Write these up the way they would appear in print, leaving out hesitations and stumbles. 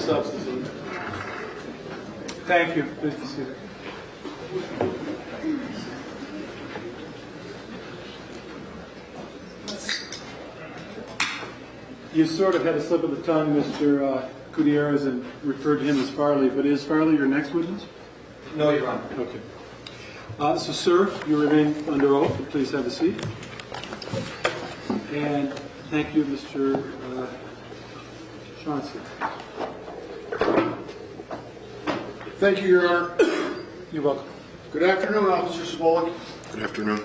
substitute. Thank you. Please be seated. You sort of had a slip of the tongue, Mr. Gutierrez, and referred to him as Farley, but is Farley your next witness? No, Your Honor. Okay. So, sir, you remain under oath. Please have a seat. And thank you, Mr. Chauncey. Thank you, Your Honor. You're welcome. Good afternoon, Officer Smolik. Good afternoon.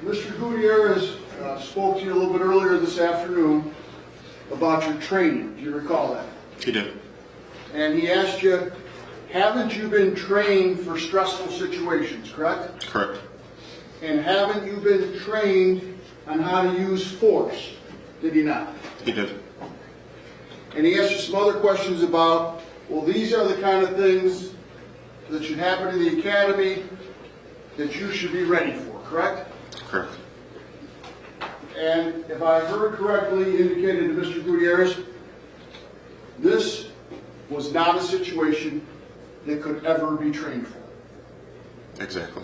Mr. Gutierrez spoke to you a little bit earlier this afternoon about your training. Do you recall that? He did. And he asked you, haven't you been trained for stressful situations, correct? Correct. And haven't you been trained on how to use force? Did he not? He did. And he asked you some other questions about, well, these are the kind of things that should happen in the academy that you should be ready for, correct? Correct. And if I heard correctly, indicated to Mr. Gutierrez, this was not a situation that could ever be trained for. Exactly.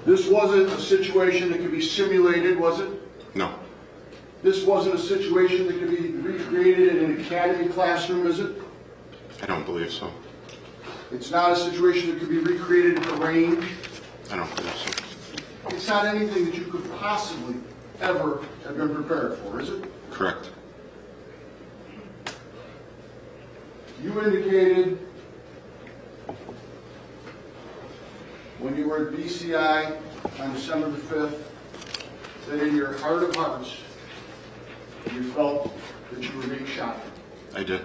This wasn't a situation that could be simulated, was it? No. This wasn't a situation that could be recreated in an academy classroom, is it? I don't believe so. It's not a situation that could be recreated at the range. I don't believe so. It's not anything that you could possibly ever have been prepared for, is it? Correct. You indicated when you were at BCI on December the 5th that in your heart of hearts you felt that you were being shot. I did.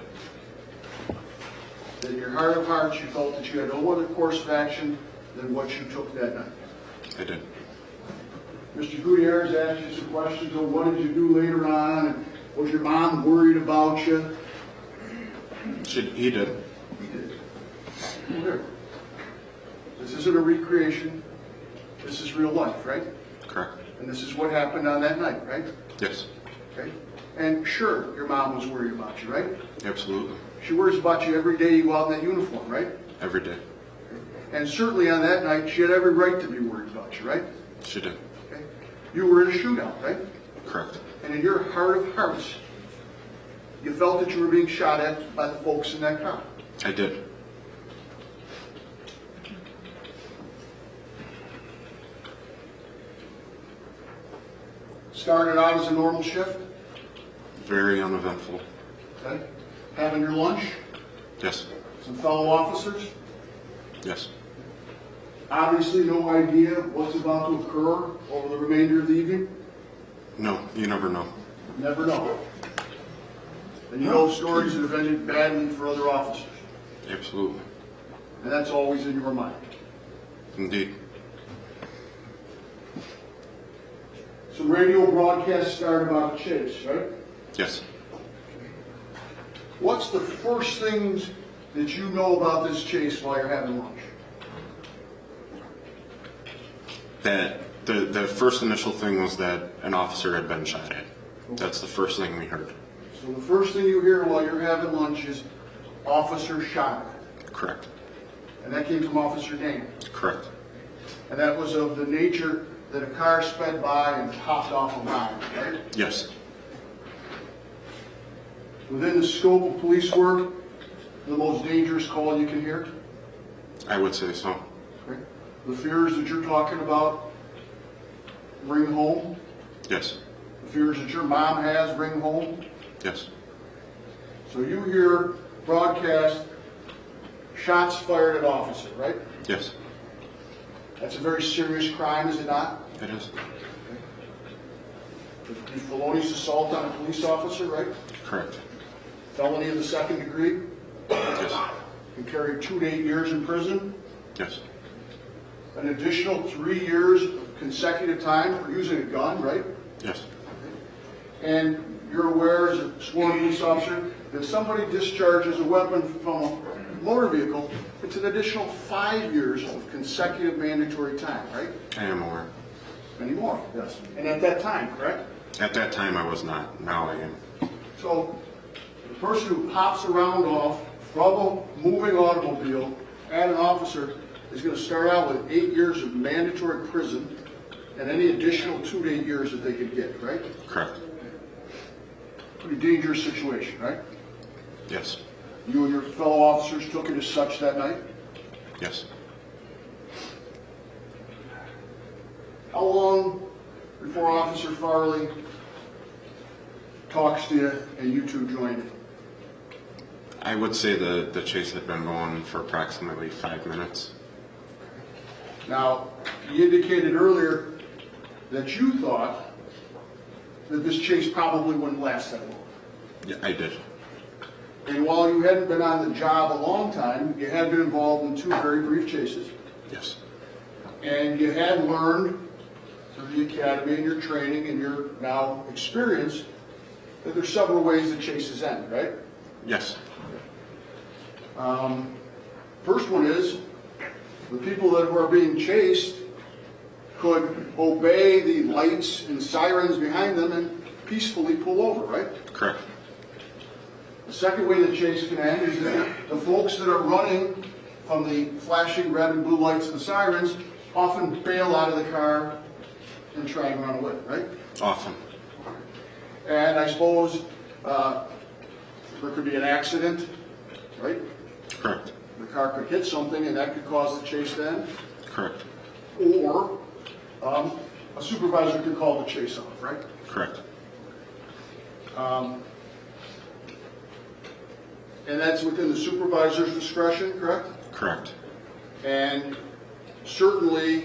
That in your heart of hearts you felt that you had no other course of action than what you took that night. I did. Mr. Gutierrez asked you some questions on what did you do later on, and was your mom worried about you? He did. He did. Here. This isn't a recreation. This is real life, right? Correct. And this is what happened on that night, right? Yes. Okay. And sure, your mom was worried about you, right? Absolutely. She worries about you every day you go out in that uniform, right? Every day. And certainly on that night, she had every right to be worried about you, right? She did. Okay. You were in a shootout, right? Correct. And in your heart of hearts, you felt that you were being shot at by the folks in that car. I did. Started out as a normal shift, Very uneventful. okay? Having your lunch, Yes. some fellow officers. Yes. Obviously no idea what's about to occur over the remainder of the evening. No, you never know. Never know. And you know stories that have ended badly for other officers. Absolutely. And that's always in your mind. Indeed. Some radio broadcasts start about a chase, right? Yes. What's the first things that you know about this chase while you're having lunch? That the first initial thing was that an officer had been shot at. That's the first thing we heard. So the first thing you hear while you're having lunch is officer shot. Correct. And that came from Officer Dan. Correct. And that was of the nature that a car sped by and topped off a round, right? Yes. Within the scope of police work, the most dangerous call you can hear? I would say so. Okay. The fears that you're talking about bring home. Yes. The fears that your mom has bring home. Yes. So you hear broadcast, shots fired at officer, right? Yes. That's a very serious crime, is it not? It is. The felonious assault on a police officer, right? Correct. Felony of the second degree. Yes. Can carry 2 to 8 years in prison. Yes. An additional 3 years of consecutive time for using a gun, right? Yes. And you're aware as a sworn police officer that somebody discharges a weapon from a motor vehicle, it's an additional 5 years of consecutive mandatory time, right? I am aware. Anymore, yes. And at that time, correct? At that time, I was not. Now I am. So the person who hops around off from a moving automobile at an officer is going to start out with 8 years of mandatory prison and any additional 2 to 8 years that they could get, right? Correct. Pretty dangerous situation, right? Yes. You and your fellow officers took it as such that night? Yes. How long before Officer Farley talks to you and you two joined it? I would say the chase had been going for approximately 5 minutes. Now, you indicated earlier that you thought that this chase probably wouldn't last that long. Yeah, I did. And while you hadn't been on the job a long time, you had been involved in 2 very brief chases. Yes. And you had learned through the academy and your training and your now experience that there's several ways that chases end, right? Yes. First one is the people that are being chased could obey the lights and sirens behind them and peacefully pull over, right? Correct. The second way the chase can end is that the folks that are running from the flashing red and blue lights and the sirens often bail out of the car and try and run away, right? Often. And I suppose there could be an accident, right? Correct. The car could hit something and that could cause the chase to end. Correct. Or a supervisor could call the chase off, right? Correct. And that's within the supervisor's discretion, correct? Correct. And certainly,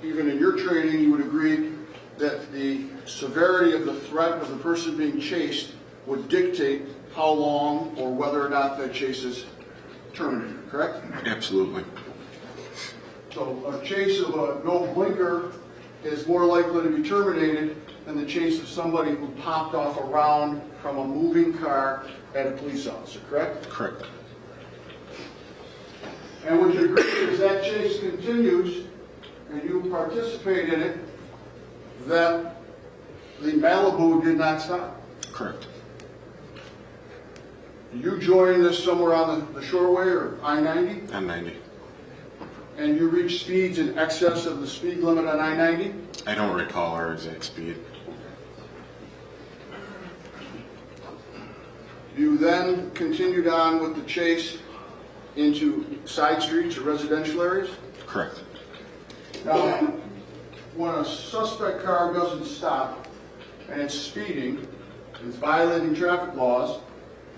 even in your training, you would agree that the severity of the threat of the person being chased would dictate how long or whether or not that chase is terminated, correct? Absolutely. So a chase of a no blinker is more likely to be terminated than the chase of somebody who popped off a round from a moving car at a police officer, correct? Correct. And would you agree as that chase continues and you participate in it, that the Malibu did not stop? Correct. You joined this somewhere on the shoreway or I-90? On 90. And you reached speeds in excess of the speed limit on I-90? I don't recall our exact speed. You then continued on with the chase into side streets or residential areas? Correct. Now, when a suspect car doesn't stop and it's speeding, it's violating traffic laws,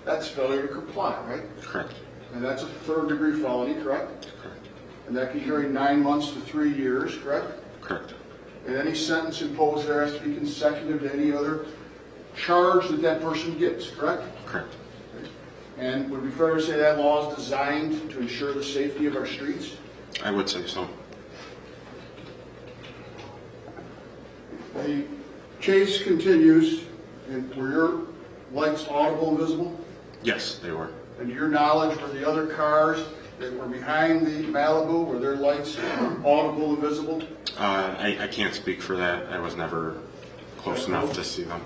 that's failure to comply, right? Correct. And that's a third-degree felony, correct? Correct. And that can carry 9 months to 3 years, correct? Correct. And any sentence imposed there has to be consecutive to any other charge that that person gets, correct? Correct. And would it be fair to say that law is designed to ensure the safety of our streets? I would say so. The chase continues, and were your lights audible and visible? Yes, they were. And to your knowledge, were the other cars that were behind the Malibu, were their lights audible and visible? I can't speak for that. I was never close enough to see them.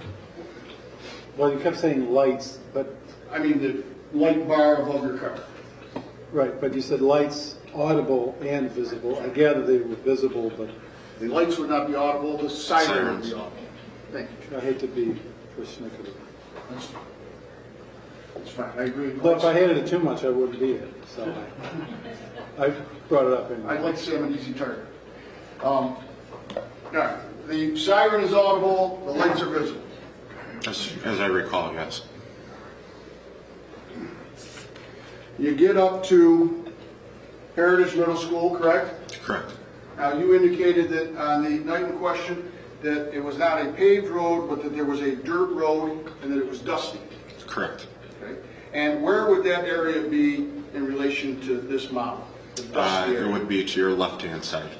Well, you kept saying lights, but, I mean, the light bar above your car. right, but you said lights audible and visible. I gather they were visible, but The lights would not be audible, the siren would be audible. Thank you. I hate to be persnickety. That's fine, I agree. Though if I hated it too much, I wouldn't be it, so I brought it up anyway. I'd like to say I'm an easy target. Yeah, the siren is audible, the lights are visible. As I recall, yes. You get up to Heritage Middle School, correct? Correct. Now, you indicated that on the night in question that it was not a paved road, but that there was a dirt road and that it was dusty. Correct. Okay? And where would that area be in relation to this model? The dusty It area? would be to your left-hand side,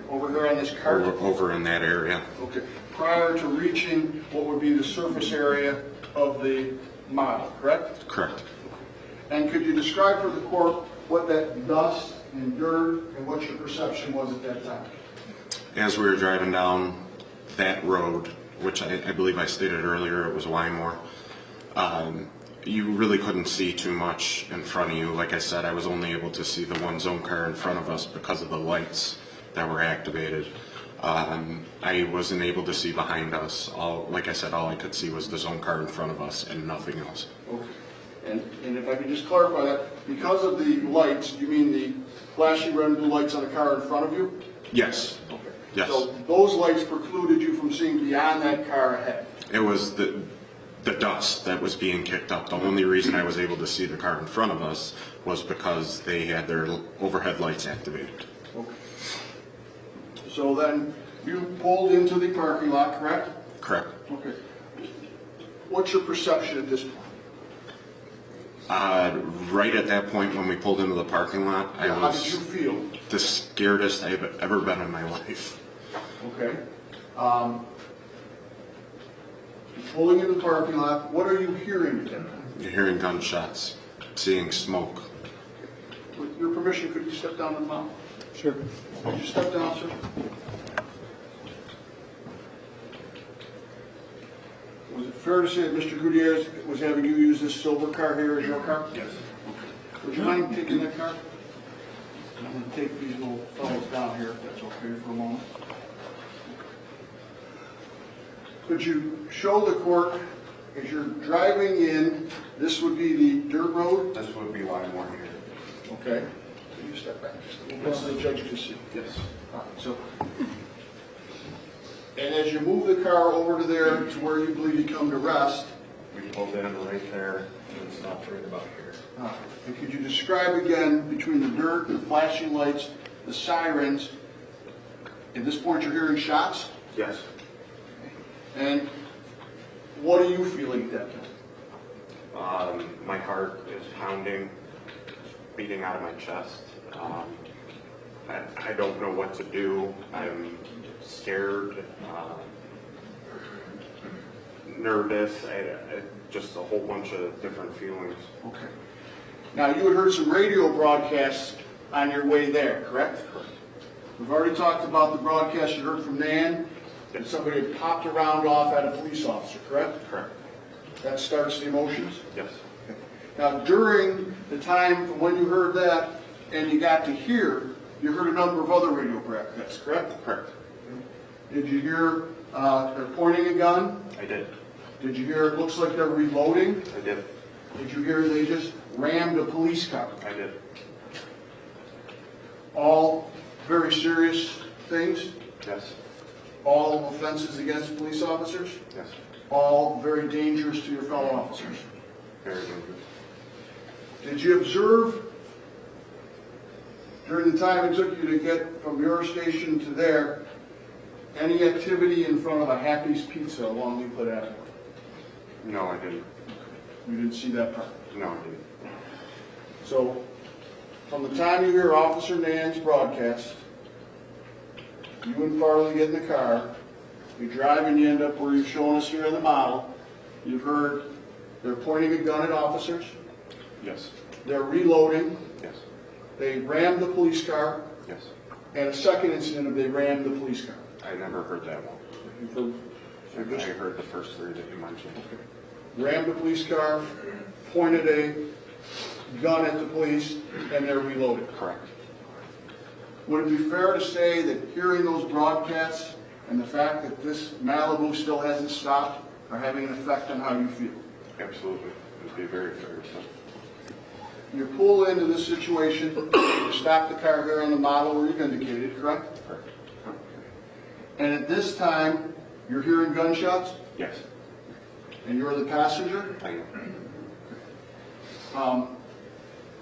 Over here on this cart? over in that area. Okay. Prior to reaching what would be the surface area of the model, correct? Correct. And could you describe for the court what that dust and dirt and what your perception was at that time? As we were driving down that road, which I believe I stated earlier, it was Wymore. You really couldn't see too much in front of you. Like I said, I was only able to see the one zone car in front of us because of the lights that were activated. I wasn't able to see behind us. Like I said, all I could see was the zone car in front of us and nothing else. Okay. And if I could just clarify that, because of the lights, you mean the flashing red and blue lights on the car in front of you? Yes. Okay. Yes. So those lights precluded you from seeing beyond that car ahead? It was the dust that was being kicked up. The only reason I was able to see the car in front of us was because they had their overhead lights activated. Okay. So then you pulled into the parking lot, correct? Correct. Okay. What's your perception at this point? Right at that point when we pulled into the parking lot, I How did was you feel? the scaredest I've ever been in my life. Okay. Pulling into the parking lot, what are you hearing at that time? You're hearing gunshots, seeing smoke. With your permission, could you step down to the mountain? Sure. Could you step down, sir? Was it fair to say that Mr. Gutierrez was having you use this silver car here as your car? Yes. Would you mind taking that car? I'm going to take these little fellows down here, if that's okay for a moment. Could you show the court, as you're driving in, this would be the dirt road? This would be Wymore here. Okay. Can you step back just a little bit so the judge can see? Yes. All right, so, and as you move the car over to there to where you believe you come to rest, We pulled in right there and stopped right about here. and could you describe again between the dirt, the flashing lights, the sirens, at this point you're hearing shots? Yes. And what are you feeling at that time? My heart is pounding, beating out of my chest. I don't know what to do. I'm scared, nervous, just a whole bunch of different feelings. Okay. Now, you had heard some radio broadcasts on your way there, correct? Correct. We've already talked about the broadcast you heard from Nan, and somebody had popped around off at a police officer, correct? Correct. That starts the emotions? Yes. Now, during the time from when you heard that and you got to here, you heard a number of other radio broadcasts, correct? Correct. Did you hear they're pointing a gun? I did. Did you hear it looks like they're reloading? I did. Did you hear they just rammed a police car? I did. All very serious things? Yes. All offenses against police officers? Yes. All very dangerous to your fellow officers? Very dangerous. Did you observe during the time it took you to get from your station to there any activity in front of a Happy's Pizza along Euclid Avenue? No, I didn't. You didn't see that part? No, I didn't. So, from the time you hear Officer Nan's broadcast, you and Farley get in the car, you drive and you end up where you're showing us here in the model. You've heard they're pointing a gun at officers, Yes. they're reloading, Yes. they rammed the police car, Yes. and a second incident of they rammed the police car. I never heard that one. You've heard, I heard the first three that you mentioned. rammed the police car, pointed a gun at the police, and they're reloaded. Correct. Would it be fair to say that hearing those broadcasts and the fact that this Malibu still hasn't stopped are having an effect on how you feel? Absolutely. It would be very fair to say. You pull into this situation, you stop the car here on the model where you've indicated, correct? Correct. And at this time, you're hearing gunshots, Yes. and you're the passenger? I am.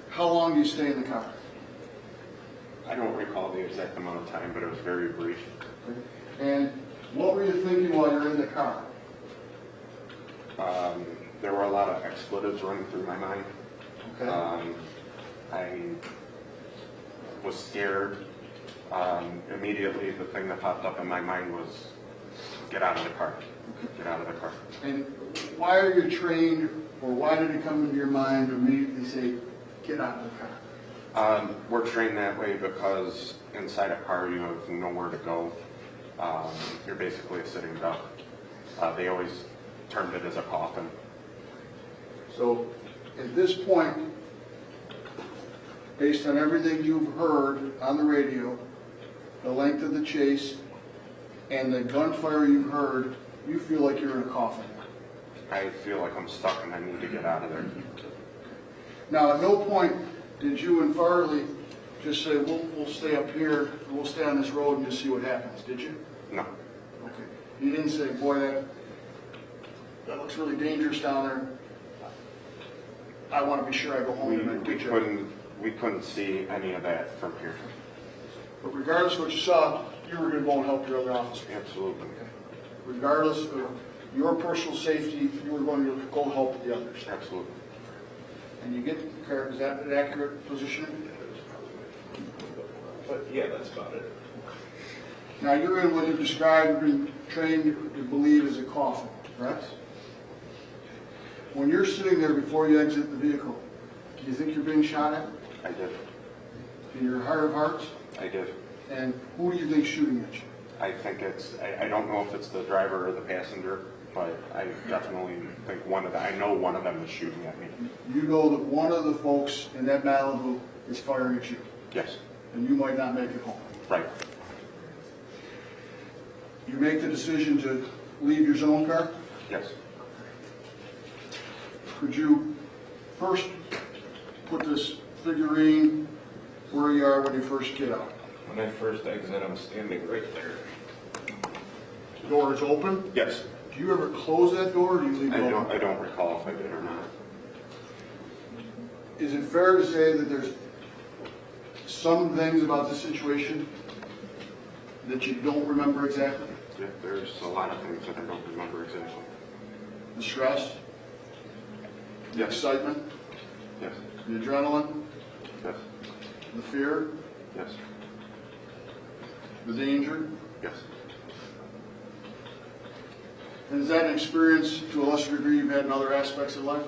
How long do you stay in the car? I don't recall the exact amount of time, but it was very brief. And what were you thinking while you're in the car? There were a lot of expletives running through my mind. Okay. I was scared. Immediately, the thing that popped up in my mind was, get out of the car. Get out of the car. And why are you trained, or why did it come into your mind to immediately say, get out of the car? We're trained that way because inside a car you have nowhere to go. You're basically a sitting duck. They always termed it as a coffin. So at this point, based on everything you've heard on the radio, the length of the chase, and the gunfire you heard, you feel like you're in a coffin. I feel like I'm stuck and I need to get out of there. Now, at no point did you and Farley just say, we'll stay up here, we'll stay on this road and just see what happens, did you? No. Okay. You didn't say, boy, that looks really dangerous down there. I want to be sure I go home and make a picture. We couldn't see any of that from here. But regardless of what you saw, you were going to go and help your other officer. Absolutely. Okay. Regardless of your personal safety, you were going to go help the others. Absolutely. And you get the car, is that an accurate positioning? But yeah, that's about it. Now, you're in what you described, you've been trained to believe is a coffin, correct? When you're sitting there before you exit the vehicle, do you think you're being shot at? I did. In your heart of hearts? I did. And who do you think's shooting at you? I think I don't know if it's the driver or the passenger, but I definitely think I know one of them is shooting at me. You know that one of the folks in that Malibu is firing at you, Yes. and you might not make it home. Right. You make the decision to leave your zone car? Yes. Could you first put this figurine where you are when you first get out? When I first exit, I'm standing right there. The door is open? Yes. Do you ever close that door or do you leave it open? I don't recall if I did or not. Is it fair to say that there's some things about the situation that you don't remember exactly? Yeah, there's a lot of things that I don't remember exactly. The stress? The Yes. excitement? Yes. The adrenaline? Yes. The fear? Yes. The danger? Yes. And is that an experience to a lesser degree you've had in other aspects of life?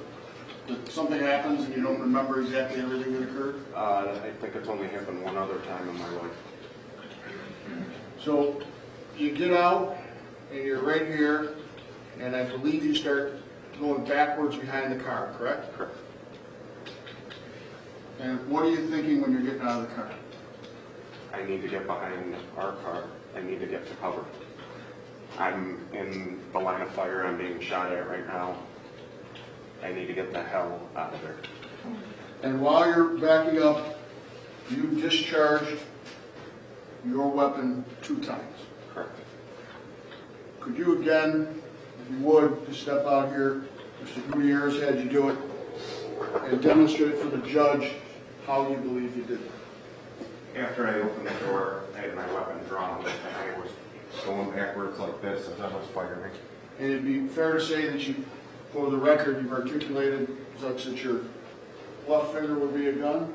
That something happens and you don't remember exactly everything that occurred? I think it's only happened one other time in my life. So you get out and you're right here, and I believe you start going backwards behind the car, correct? Correct. And what are you thinking when you're getting out of the car? I need to get behind our car. I need to get to cover. I'm in the line of fire. I'm being shot at right now. I need to get the hell out of there. And while you're backing up, you discharged your weapon 2 times. Correct. Could you again, if you would, just step out here, Mr. Gutierrez had you do it, and demonstrate for the judge how you believe you did it. After I opened the door, I had my weapon drawn, and I was going backwards like this as I was firing. And it'd be fair to say that you, for the record, you've articulated such that your left finger would be a gun,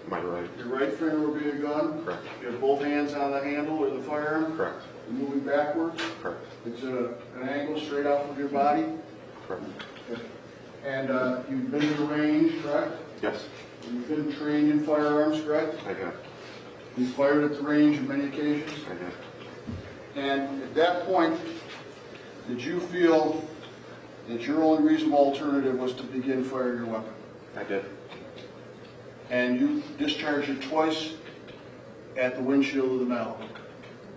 My right. your right finger would be a gun. Correct. You have both hands on the handle or the firearm. Correct. You're moving backwards. Correct. It's an angle straight out from your body. Correct. And you've been to the range, correct? Yes, You've been trained in firearms, correct? I did. You fired at the range on many occasions. I did. And at that point, did you feel that your only reasonable alternative was to begin firing your weapon? I did. And you discharged it twice at the windshield of the Malibu,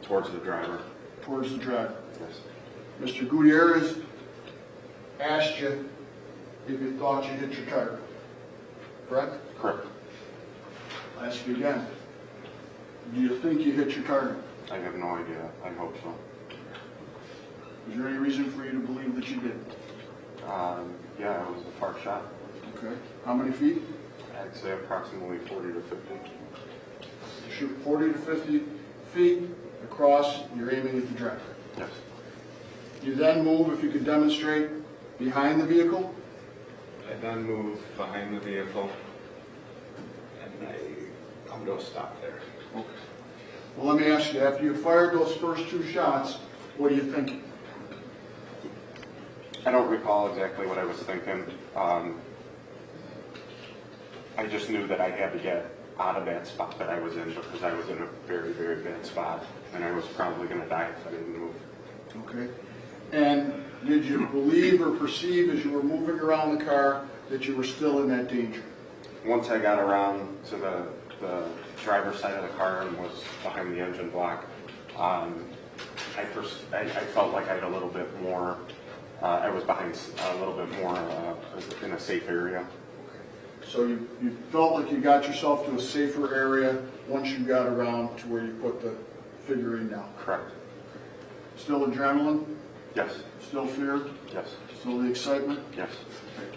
Towards the driver. towards the driver. Yes. Mr. Gutierrez asked you if you thought you hit your target, correct? Correct. I'll ask you again. Do you think you hit your target? I have no idea. I hope so. Is there any reason for you to believe that you did? Yeah, it was a far shot. Okay. How many feet? I'd say approximately 40 to 50. You shoot 40 to 50 feet across, you're aiming at the driver. Yes. You then move, if you could demonstrate, behind the vehicle. I then move behind the vehicle, and I come to a stop there. Okay. Well, let me ask you, after you fired those first 2 shots, what are you thinking? I don't recall exactly what I was thinking. I just knew that I had to get out of that spot that I was in because I was in a very, very bad spot, and I was probably going to die if I didn't move. Okay. And did you believe or perceive as you were moving around the car that you were still in that danger? Once I got around to the driver's side of the car and was behind the engine block, I felt like I had a little bit more, I was behind a little bit more in a safe area. So you felt like you got yourself to a safer area once you got around to where you put the figurine down? Correct. Still adrenaline? Yes. Still fear? Yes. Still the excitement? Yes. Okay.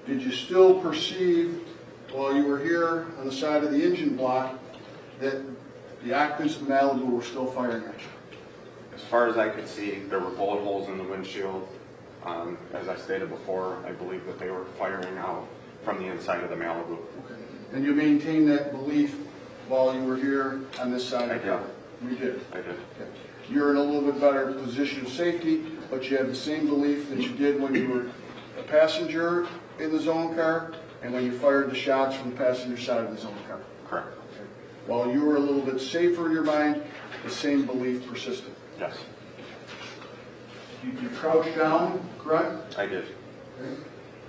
Did you still perceive, while you were here on the side of the engine block, that the occupants of Malibu were still firing at you? As far as I could see, there were bullet holes in the windshield. As I stated before, I believe that they were firing out from the inside of the Malibu. Okay. And you maintained that belief while you were here on this side of the car? You did? I did. Okay. You're in a little bit better position of safety, but you have the same belief that you did when you were a passenger in the zone car and when you fired the shots from the passenger side of the zone car? Correct. Okay. While you were a little bit safer in your mind, the same belief persisted? Yes. You crouched down, correct? I did. Okay.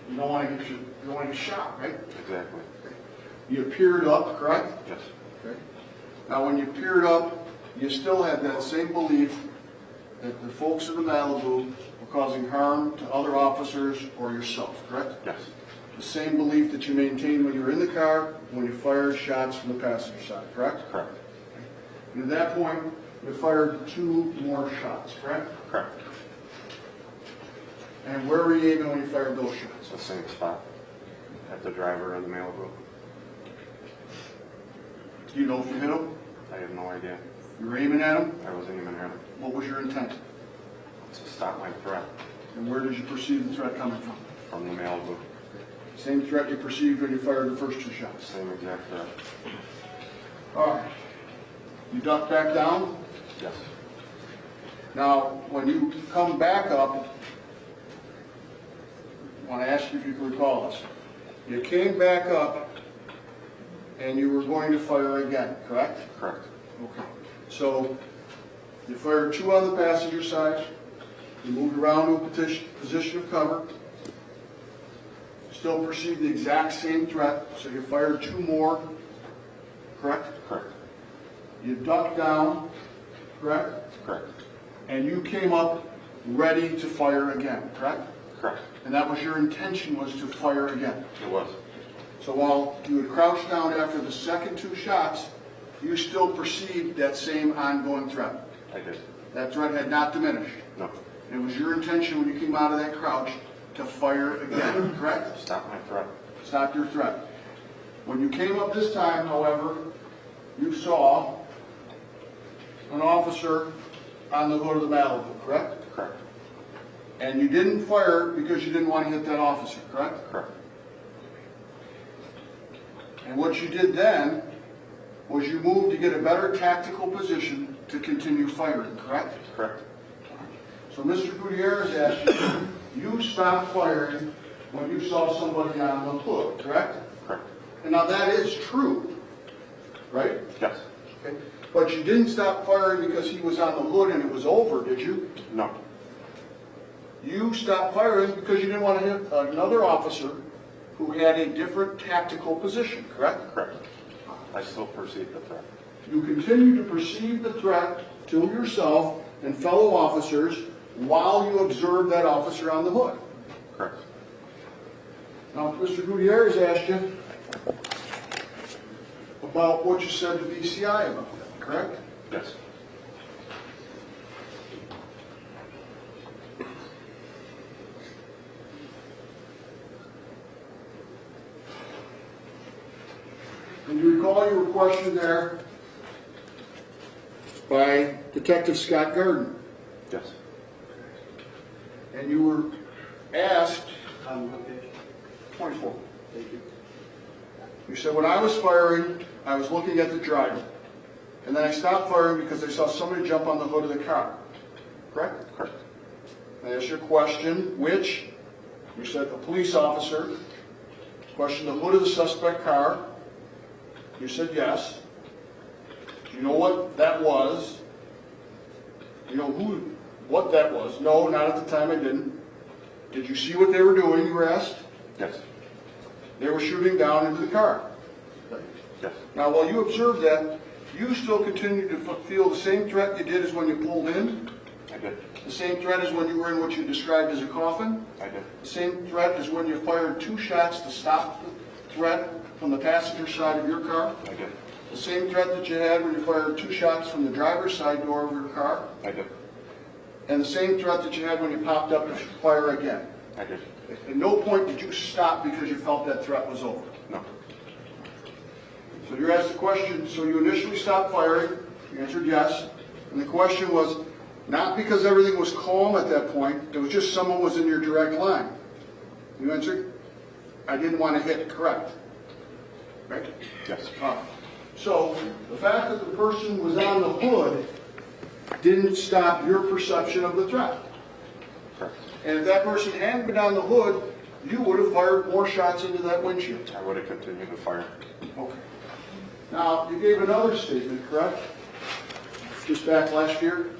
You don't want to get shot, right? Exactly. Okay. You peered up, correct? Yes. Okay. Now, when you peered up, you still had that same belief that the folks in the Malibu were causing harm to other officers or yourself, correct? Yes. The same belief that you maintained when you were in the car, when you fired shots from the passenger side, correct? Correct. And at that point, you fired 2 more shots, correct? Correct. And where were you aiming when you fired those shots? The same spot at the driver of the Malibu. Do you know if you hit him? I have no idea. You were aiming at him? I was aiming at him What was your intent? to stop my threat And where did you perceive the threat coming from? from the Malibu. Same threat you perceived when you fired the first 2 shots. Same exact threat. All right. You duck back down. Yes. Now, when you come back up, I want to ask you if you can recall this. You came back up and you were going to fire again, correct? Correct. Okay. So you fired 2 on the passenger side. You moved around to a position of cover. Still perceived the exact same threat, so you fired 2 more, correct? Correct. You ducked down, correct? Correct. And you came up ready to fire again, correct? Correct. And that was your intention, was to fire again. It was. So while you had crouched down after the second 2 shots, you still perceived that same ongoing threat. I did. That threat had not diminished. No. It was your intention when you came out of that crouch to fire again, correct? Stop my threat. Stop your threat. When you came up this time, however, you saw an officer on the hood of the Malibu, correct? Correct. And you didn't fire because you didn't want to hit that officer, correct? Correct. And what you did then was you moved to get a better tactical position to continue firing, correct? Correct. So Mr. Gutierrez asked you, you stopped firing when you saw somebody on the hood, correct? Correct. And now that is true, right? Yes. Okay. But you didn't stop firing because he was on the hood and it was over, did you? No. You stopped firing because you didn't want to hit another officer who had a different tactical position, correct? Correct. I still perceive the threat. You continue to perceive the threat to yourself and fellow officers while you observe that officer on the hood. Correct. Now, Mr. Gutierrez asked you about what you said to VCI about that, correct? Yes. And you recall you were questioned there by Detective Scott Garden. Yes. And you were asked on what page? 24. Thank you. You said, when I was firing, I was looking at the driver. And then I stopped firing because I saw somebody jump on the hood of the car. Correct? Correct. I asked you a question, which, you said a police officer questioned the hood of the suspect car. You said yes. Do you know what that was? You know who what that was. No, not at the time I didn't. Did you see what they were doing, you were asked? Yes. They were shooting down into the car. Yes. Now, while you observed that, you still continued to feel the same threat you did as when you pulled in? I did. The same threat as when you were in what you described as a coffin? I did. The same threat as when you fired 2 shots to stop the threat from the passenger side of your car? I did. The same threat that you had when you fired 2 shots from the driver's side door of your car? I did. And the same threat that you had when you popped up to fire again? I did. At no point did you stop because you felt that threat was over? No. So you're asked the question, so you initially stopped firing, you answered yes, and the question was, not because everything was calm at that point, it was just someone was in your direct line. You answered, I didn't want to hit, correct? Right? Yes. So the fact that the person was on the hood didn't stop your perception of the threat. Correct. And if that person hadn't been on the hood, you would have fired more shots into that windshield. I would have continued to fire. Okay. Now, you gave another statement, correct? Just back last year,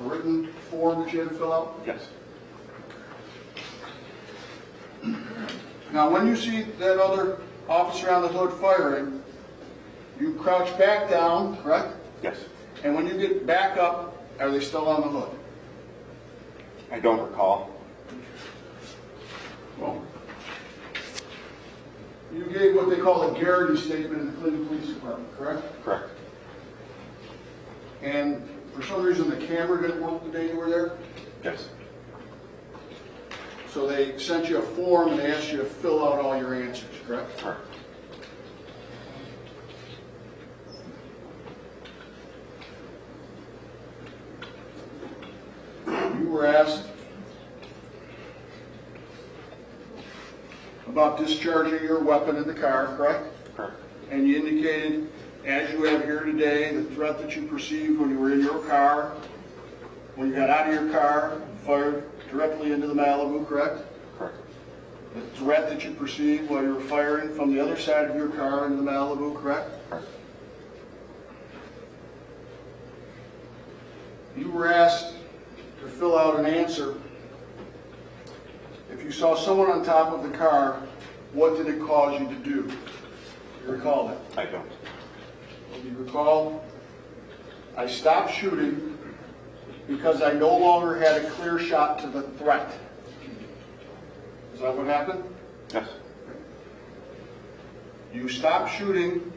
a written form that you had to fill out? Yes. Now, when you see that other officer on the hood firing, you crouch back down, correct? Yes. And when you get back up, are they still on the hood? I don't recall. Well, you gave what they call a Garrity statement in the Cleveland Police Department, correct? Correct. And for some reason the camera didn't work the day you were there? Yes. So they sent you a form and they asked you to fill out all your answers, correct? Correct. You were asked about discharging your weapon in the car, correct? Correct. And you indicated, as you have here today, the threat that you perceived when you were in your car, when you got out of your car, fired directly into the Malibu, correct? Correct. The threat that you perceived while you were firing from the other side of your car into the Malibu, correct? Correct. You were asked to fill out an answer. If you saw someone on top of the car, what did it cause you to do? Do you recall that? I don't. Do you recall? I stopped shooting because I no longer had a clear shot to the threat. Is that what happened? Yes. You stopped shooting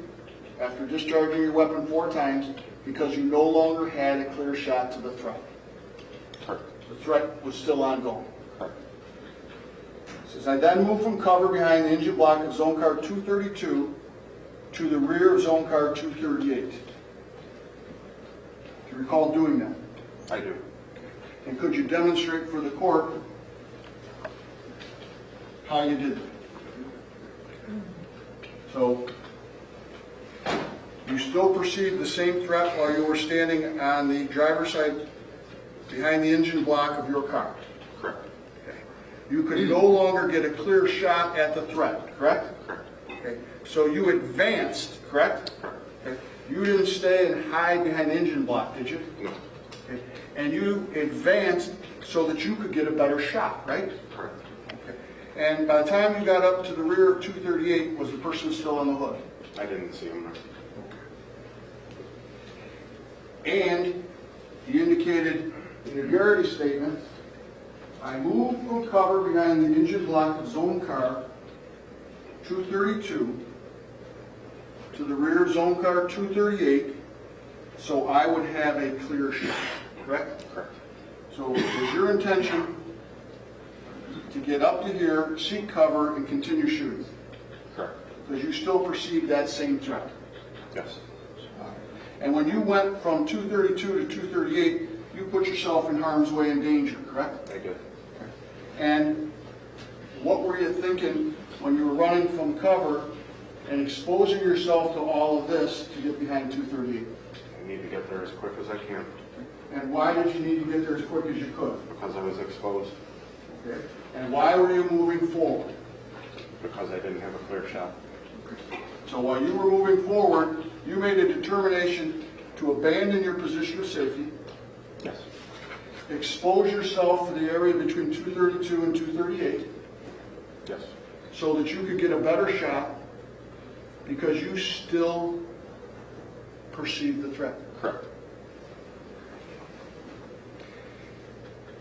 after discharging your weapon 4 times because you no longer had a clear shot to the threat. Correct. The threat was still ongoing. Correct. It says, I then moved from cover behind the engine block of zone car 232 to the rear of zone car 238. Do you recall doing that? I do. And could you demonstrate for the court how you did it? So, you still perceived the same threat while you were standing on the driver's side behind the engine block of your car? Correct. Okay. You could no longer get a clear shot at the threat, correct? Correct. Okay. So you advanced, correct? Correct. Okay. You didn't stay and hide behind the engine block, did you? No. Okay. And you advanced so that you could get a better shot, right? Correct. Okay. And by the time you got up to the rear of 238, was the person still on the hood? I didn't see him there. And you indicated in your Garrity statement, I moved from cover behind the engine block of zone car 232 to the rear of zone car 238 so I would have a clear shot, correct? Correct. So it was your intention to get up to here, seek cover, and continue shooting? Correct. Because you still perceive that same threat? Yes. And when you went from 232 to 238, you put yourself in harm's way and danger, correct? I did. And what were you thinking when you were running from cover and exposing yourself to all of this to get behind 238? I need to get there as quick as I can And why did you need to get there as quick as you could? because I was exposed, Okay. And why were you moving forward? because I didn't have a clear shot. So while you were moving forward, you made a determination to abandon your position of safety, Yes. expose yourself to the area between 232 and 238 Yes. so that you could get a better shot because you still perceive the threat. Correct.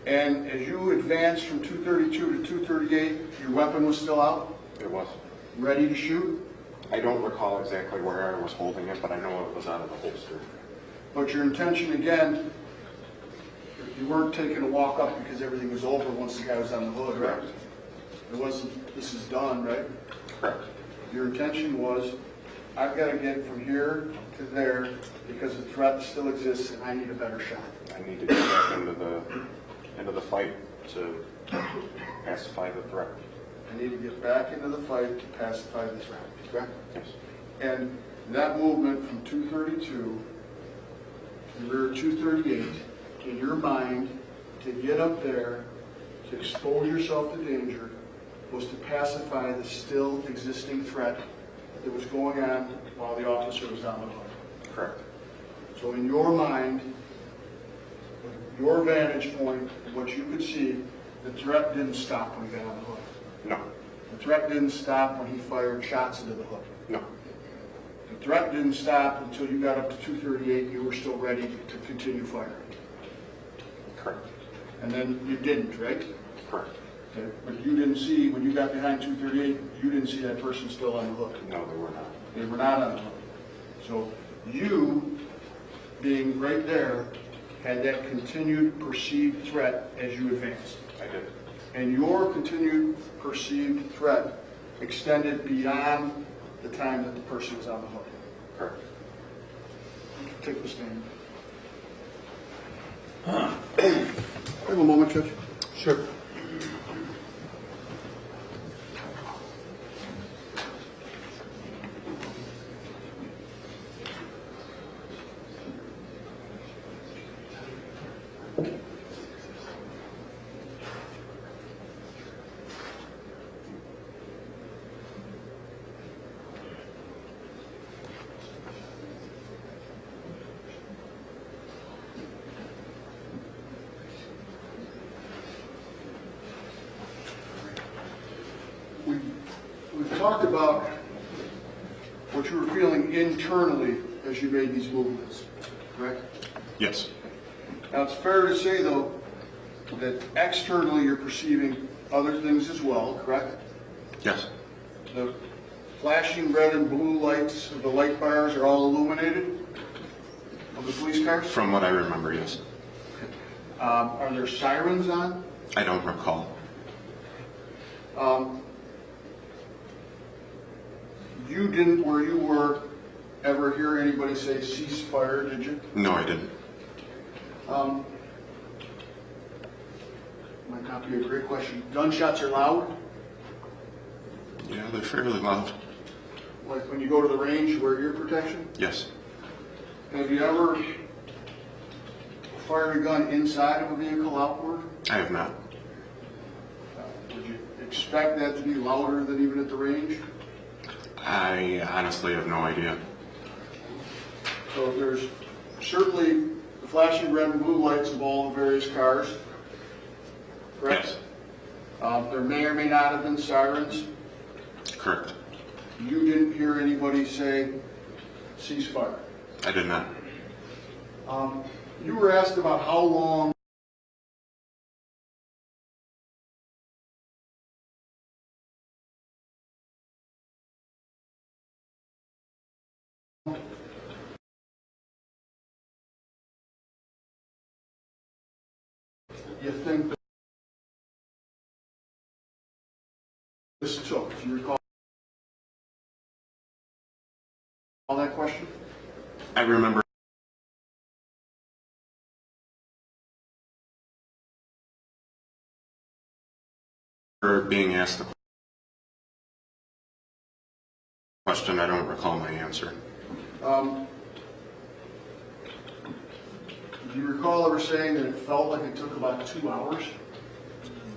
And as you advanced from 232 to 238, your weapon was still out, It was. ready to shoot, I don't recall exactly where I was holding it, but I know it was out of the holster. but your intention again, you weren't taking a walk up because everything was over once the guy was on the hood, right? Correct. It wasn't, this is done, right? Correct. Your intention was, I've got to get from here to there because the threat still exists and I need a better shot. I need to get back into the fight to pacify the threat. I need to get back into the fight to pacify the threat, correct? Yes. And that movement from 232 to the rear 238, in your mind, to get up there, to expose yourself to danger, was to pacify the still existing threat that was going on while the officer was on the hood. Correct. So in your mind, your vantage point, what you could see, the threat didn't stop when he got on the hood. No. The threat didn't stop when he fired shots into the hood. No. The threat didn't stop until you got up to 238, you were still ready to continue firing. Correct. And then you didn't, right? Correct. Okay. But you didn't see, when you got behind 238, you didn't see that person still on the hook. No, they were not. They were not on the hook. So you, being right there, had that continued perceived threat as you advanced. I did. And your continued perceived threat extended beyond the time that the person was on the hook. Correct. Take the stand. Have a moment, Judge. Sure. We've talked about what you were feeling internally as you made these movements, correct? Yes. Now, it's fair to say, though, that externally you're perceiving other things as well, correct? Yes. The flashing red and blue lights of the light bars are all illuminated of the police cars? From what I remember, yes. Are there sirens on? I don't recall. You didn't, where you were, ever hear anybody say ceasefire, did you? No, I didn't. Might not be a great question. Gunshots are loud? Yeah, they're fairly loud. Like when you go to the range, you wear ear protection? Yes. Have you ever fired a gun inside of a vehicle outward? I have not. Would you expect that to be louder than even at the range? I honestly have no idea. So there's certainly the flashing red and blue lights of all the various cars, correct? Yes. There may or may not have been sirens. Correct. You didn't hear anybody say ceasefire. I did not. You were asked about how long you think this took, if you recall that question? I remember being asked the question. I don't recall my answer. Do you recall ever saying that it felt like it took about 2 hours?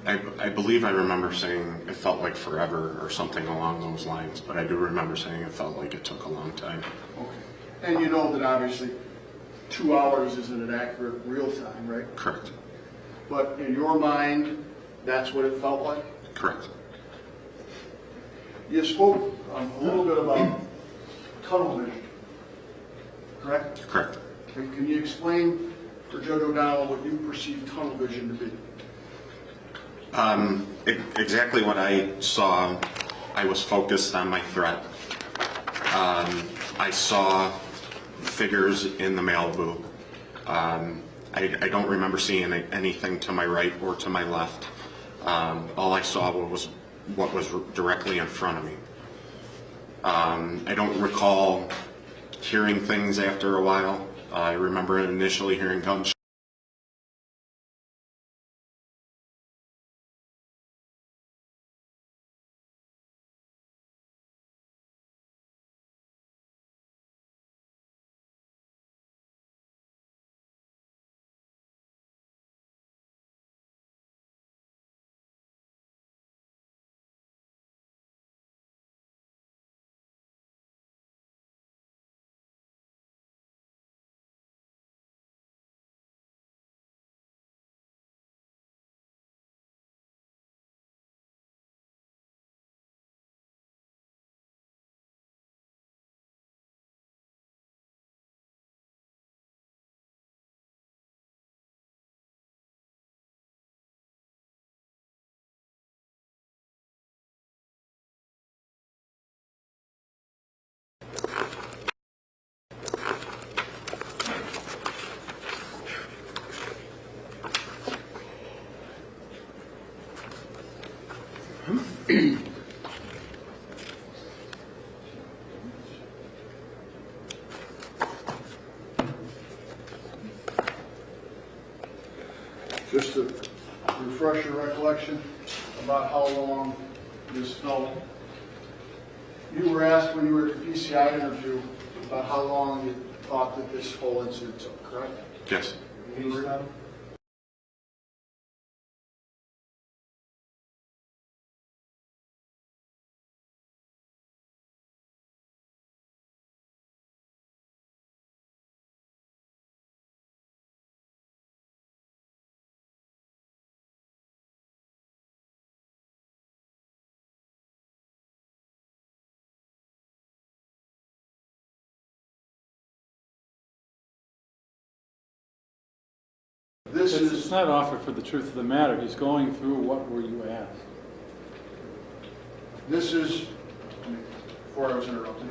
I believe I remember saying it felt like forever or something along those lines, but I do remember saying it felt like it took a long time. Okay. And you know that obviously 2 hours isn't an accurate real time, right? Correct. but in your mind, that's what it felt like? Correct. You spoke a little bit about tunnel vision, correct? Correct. Okay, can you explain for Judge O'Donnell what you perceive tunnel vision to be? Exactly what I saw. I was focused on my threat. I saw figures in the Malibu. I don't remember seeing anything to my right or to my left. All I saw was what was directly in front of me. I don't recall hearing things after a while. I remember initially hearing gunshots. Just to refresh your recollection about how long this felt. You were asked when you were at the PCI interview about how long you thought that this whole incident took, correct? Yes. You were done? It's not offered for the truth of the matter. He's going through what were you asked. This is, before I was interrupted,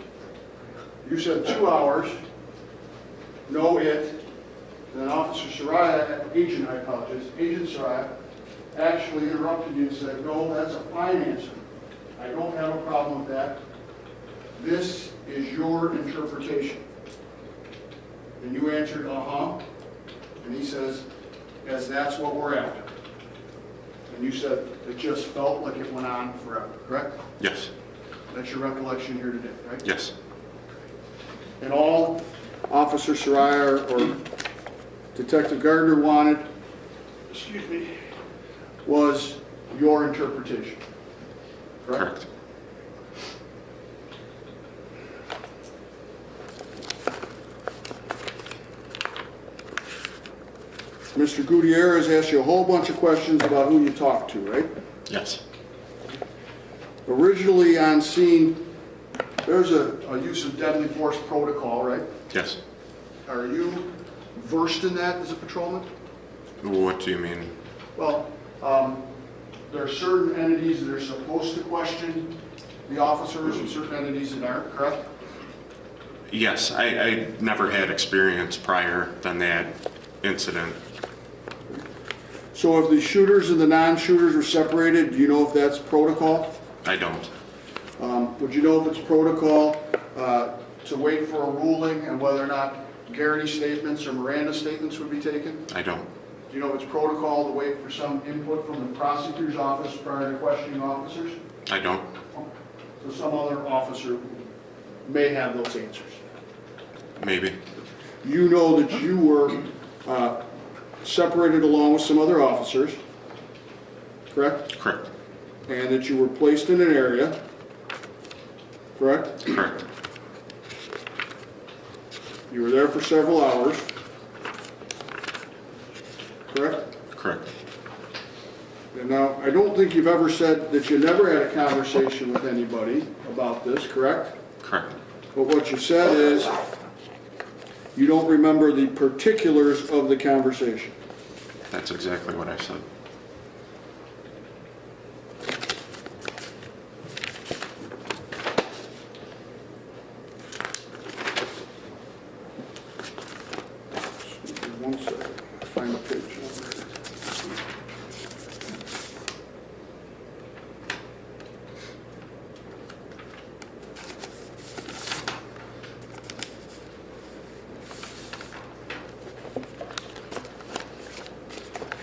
you said 2 hours, no it, and then Officer Soraya, Agent Soraya, actually interrupted you and said, no, that's a fine answer. I don't have a problem with that. This is your interpretation. And you answered, uh-huh. And he says, as that's what we're after. And you said it just felt like it went on forever, correct? Yes. That's your recollection here today, right? Yes. And all Officer Soraya or Detective Gardner wanted, excuse me, was your interpretation, correct? Correct. Mr. Gutierrez asked you a whole bunch of questions about who you talked to, right? Yes. Originally on scene, there's a use of deadly force protocol, right? Yes. Are you versed in that as a patrolman? What do you mean? Well, there are certain entities that are supposed to question the officers and certain entities that aren't, correct? Yes, I never had experience prior than that incident. So if the shooters and the non-shooters are separated, do you know if that's protocol? I don't. Would you know if it's protocol to wait for a ruling and whether or not Garrity statements or Miranda statements would be taken? I don't. Do you know if it's protocol to wait for some input from the prosecutor's office prior to questioning officers? I don't. So some other officer may have those answers. Maybe. You know that you were separated along with some other officers, correct? Correct. And that you were placed in an area, correct? Correct. You were there for several hours, correct? Correct. And now, I don't think you've ever said that you never had a conversation with anybody about this, correct? Correct. But what you said is you don't remember the particulars of the conversation. That's exactly what I said. One second, find the page number.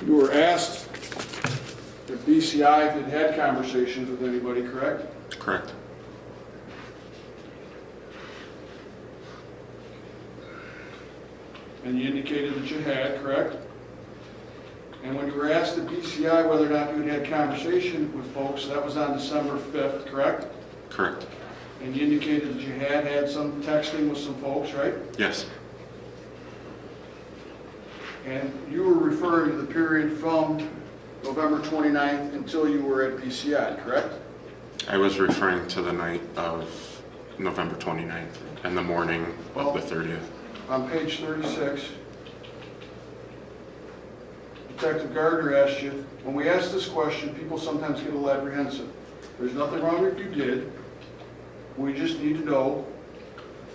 You were asked if BCI had had conversations with anybody, correct? Correct. And you indicated that you had, correct? And when you were asked at BCI whether or not you had had conversation with folks, that was on December 5th, correct? Correct. And you indicated that you had had some texting with some folks, right? Yes. And you were referring to the period from November 29th until you were at BCI, correct? I was referring to the night of November 29th and the morning of the 30th. On page 36, Detective Gardner asked you, when we ask this question, people sometimes get a little apprehensive. There's nothing wrong if you did. We just need to know,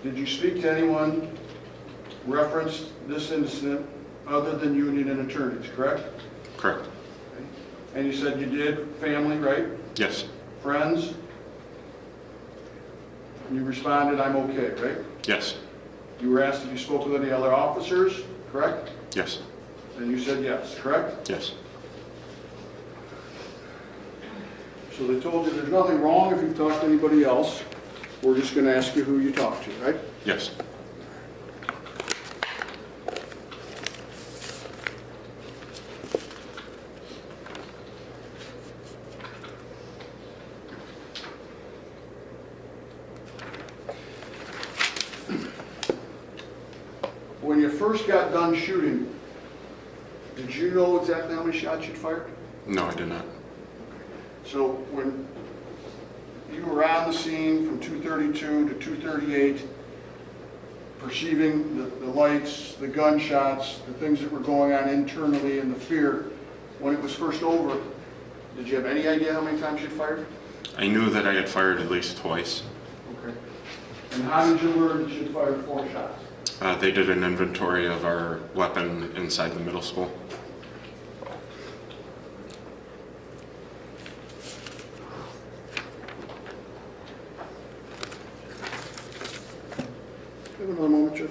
did you speak to anyone referenced this incident other than union and attorneys, correct? Correct. And you said you did, family, right? Yes. Friends? And you responded, I'm okay, right? Yes. You were asked if you spoke with any other officers, correct? Yes. And you said yes, correct? Yes. So they told you there's nothing wrong if you talk to anybody else. We're just going to ask you who you talked to, right? Yes. When you first got done shooting, did you know exactly how many shots you'd fired? No, I did not. So when you were on the scene from 2:32 to 2:38, perceiving the lights, the gunshots, the things that were going on internally and the fear, when it was first over, did you have any idea how many times you'd fired? I knew that I had fired at least twice. Okay. And how did you learn that you'd fired 4 shots? They did an inventory of our weapon inside the middle school. Have another moment, Judge.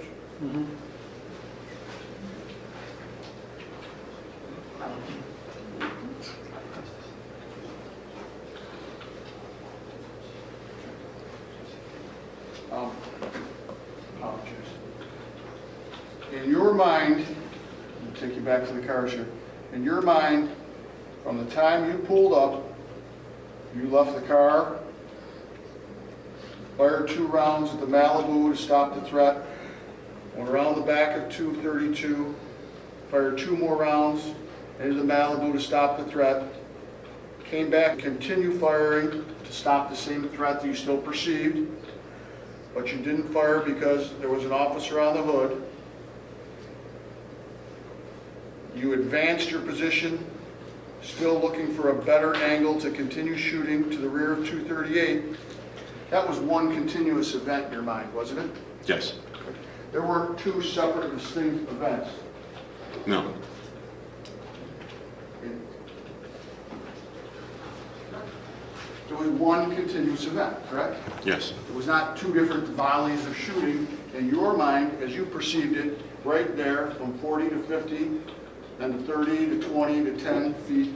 Apologies. In your mind, I'll take you back to the cars here. In your mind, from the time you pulled up, you left the car, fired 2 rounds at the Malibu to stop the threat, went around the back of 232, fired 2 more rounds into the Malibu to stop the threat, came back, continued firing to stop the same threat that you still perceived, but you didn't fire because there was an officer on the hood. You advanced your position, still looking for a better angle to continue shooting to the rear of 238. That was one continuous event in your mind, wasn't it? Yes. There were 2 separate distinct events. No. There was one continuous event, correct? Yes. It was not 2 different volleys of shooting in your mind as you perceived it right there from 40 to 50, then to 30 to 20 to 10 feet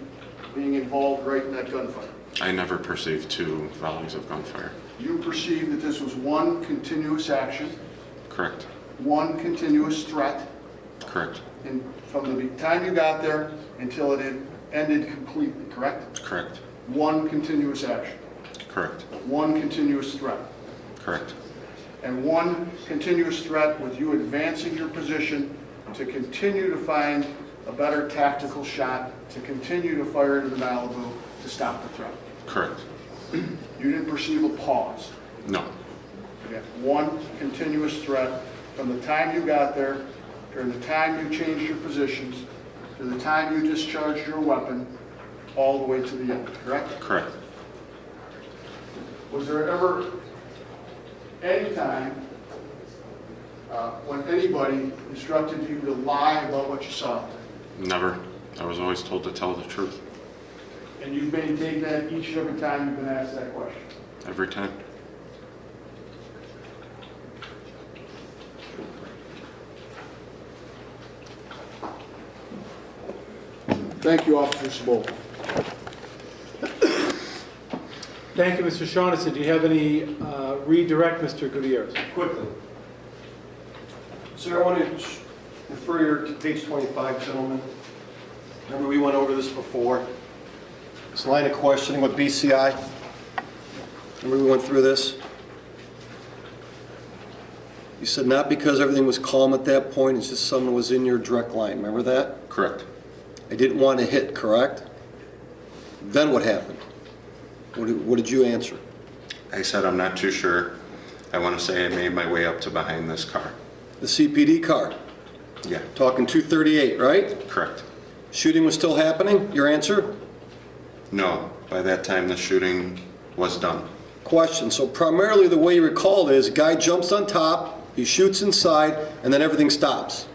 being involved right in that gunfight. I never perceived 2 volleys of gunfire. You perceived that this was one continuous action, Correct. one continuous threat, Correct. and from the time you got there until it had ended completely, correct? Correct. One continuous action, Correct. one continuous threat, Correct. and one continuous threat with you advancing your position to continue to find a better tactical shot to continue to fire into the Malibu to stop the threat. Correct. You didn't perceive a pause. No. You had one continuous threat from the time you got there, during the time you changed your positions, to the time you discharged your weapon, all the way to the end, correct? Correct. Was there ever any time when anybody instructed you to lie about what you saw out there? Never. I was always told to tell the truth. And you've maintained that each and every time you've been asked that question? Every time. Thank you, Officer Sabol. Thank you, Mr. Shaughnessy. Do you have any redirect, Mr. Gutierrez? Quickly. Sir, I want to refer you to page 25, gentlemen. Remember, we went over this before. This line of questioning with BCI. Remember we went through this? You said not because everything was calm at that point, it's just someone was in your direct line. Remember that? Correct. I didn't want to hit, correct? Then what happened? What did you answer? I said I'm not too sure. I want to say I made my way up to behind this car. The CPD car. Yeah. Talking 238, right? Correct. Shooting was still happening? Your answer? No. By that time, the shooting was done. Question. So primarily the way you recall it is, guy jumps on top, he shoots inside, and then everything stops.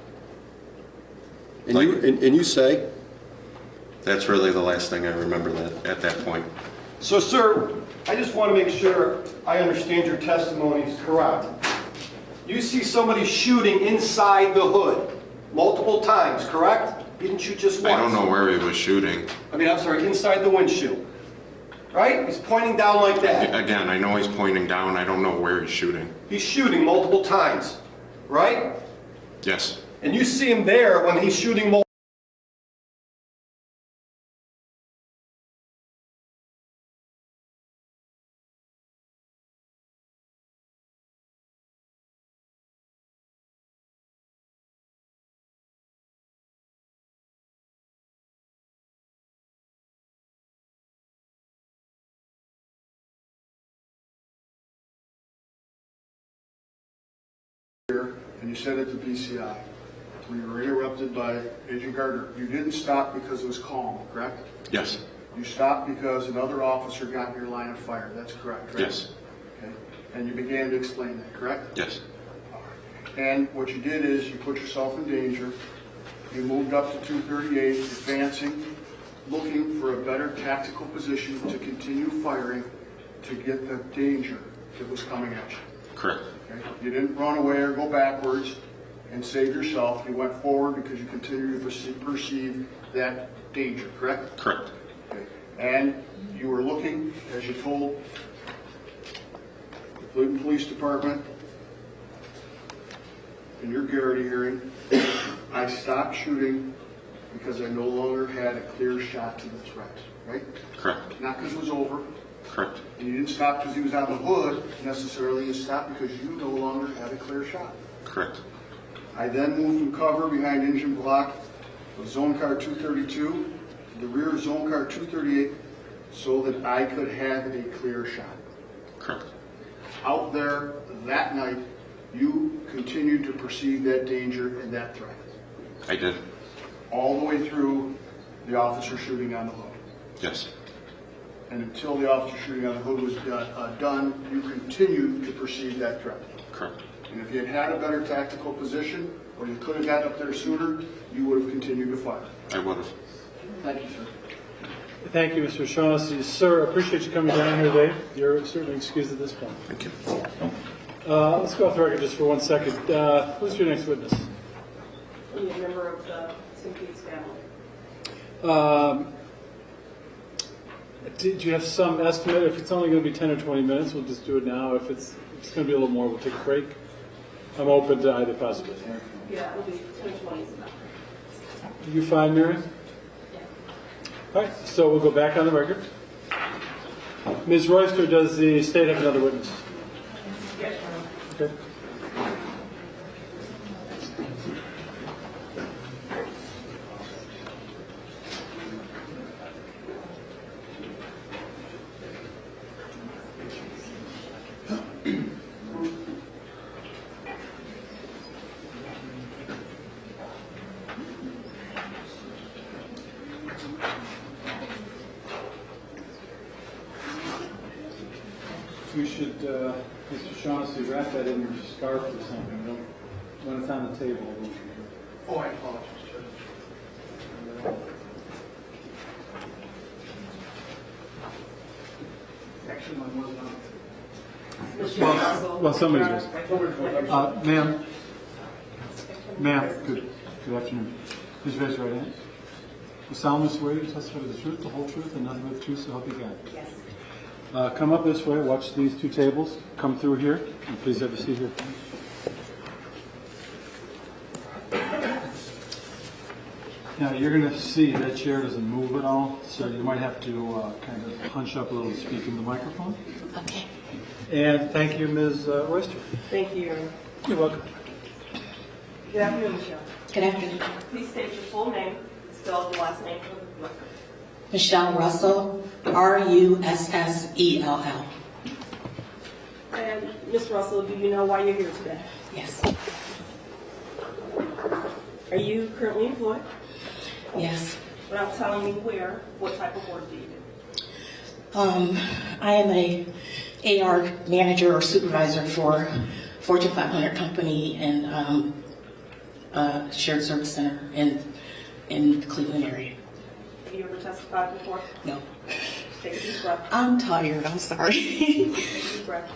And you say? That's really the last thing I remember at that point. So, sir, I just want to make sure I understand your testimony is correct. You see somebody shooting inside the hood multiple times, correct? You didn't shoot just once. I don't know where he was shooting. I'm sorry, inside the windshield. Right? He's pointing down like that. Again, I know he's pointing down. I don't know where he's shooting. He's shooting multiple times, right? Yes. And you see him there when he's shooting multiple. And you said it to BCI. We were interrupted by Agent Gardner. You didn't stop because it was calm, correct? Yes. You stopped because another officer got in your line of fire. That's correct, right? Yes. Okay. And you began to explain that, correct? Yes. And what you did is you put yourself in danger. You moved up to 238, advancing, looking for a better tactical position to continue firing to get the danger that was coming at you. Correct. Okay? You didn't run away or go backwards and save yourself. You went forward because you continued to perceive that danger, correct? Correct. Okay. And you were looking, as you told the Cleveland Police Department in your Garrity hearing, I stopped shooting because I no longer had a clear shot to the threat, right? Correct. Not because it was over. Correct. And you didn't stop because he was on the hood necessarily. You stopped because you no longer had a clear shot. Correct. I then moved from cover behind engine block of zone car 232 to the rear of zone car 238 so that I could have a clear shot. Correct. Out there that night, you continued to perceive that danger and that threat. I did. All the way through the officer shooting on the hood. Yes. And until the officer shooting on the hood was done, you continued to perceive that threat. Correct. And if you had had a better tactical position, or you could have gotten up there sooner, you would have continued to fire. I would have. Thank you, sir. Thank you, Mr. Shaughnessy. Sir, I appreciate you coming down here today. You're certainly excused at this point. Thank you. Let's go off the record just for 1 second. Who's your next witness? A member of the St. Pete's family. Did you have some estimate? If it's only going to be 10 or 20 minutes, we'll just do it now. If it's going to be a little more, we'll take a break. I'm open to either possibility. Yeah, it'll be 10 or 20 is enough. You fine, Mary? Yeah. All right, so we'll go back on the record. Ms. Royster, does the state have another witness? Yes. Okay. Mr. Shaughnessy, wrap that in your scarf or something, when it's on the table. Oh, I apologize, Actually, mine wasn't on. Mr. Russell. Well, somebody just. Ma'am, good afternoon. Please raise your right hand. You solemnly swear you testify the truth, the whole truth, and nothing but the truth, so help you God. Yes. Come up this way, watch these two tables, come through here, and please have a seat here. Now, you're going to see that chair doesn't move at all, so you might have to kind of hunch up a little to speak in the microphone. Okay. And thank you, Ms. Royster. Thank you, Your Honor. You're welcome. Good afternoon, Michelle. Good afternoon. Please state your full name, spell the last name for the record. Michelle Russell, Russell. And Ms. Russell, do you know why you're here today? Yes. Are you currently employed? Yes. Without telling me where, what type of work do you do? I am a AR manager or supervisor for Fortune 500 company and shared service center in the Cleveland area. Have you ever testified before? No. Take a deep breath. I'm tired. I'm sorry. Take a deep breath.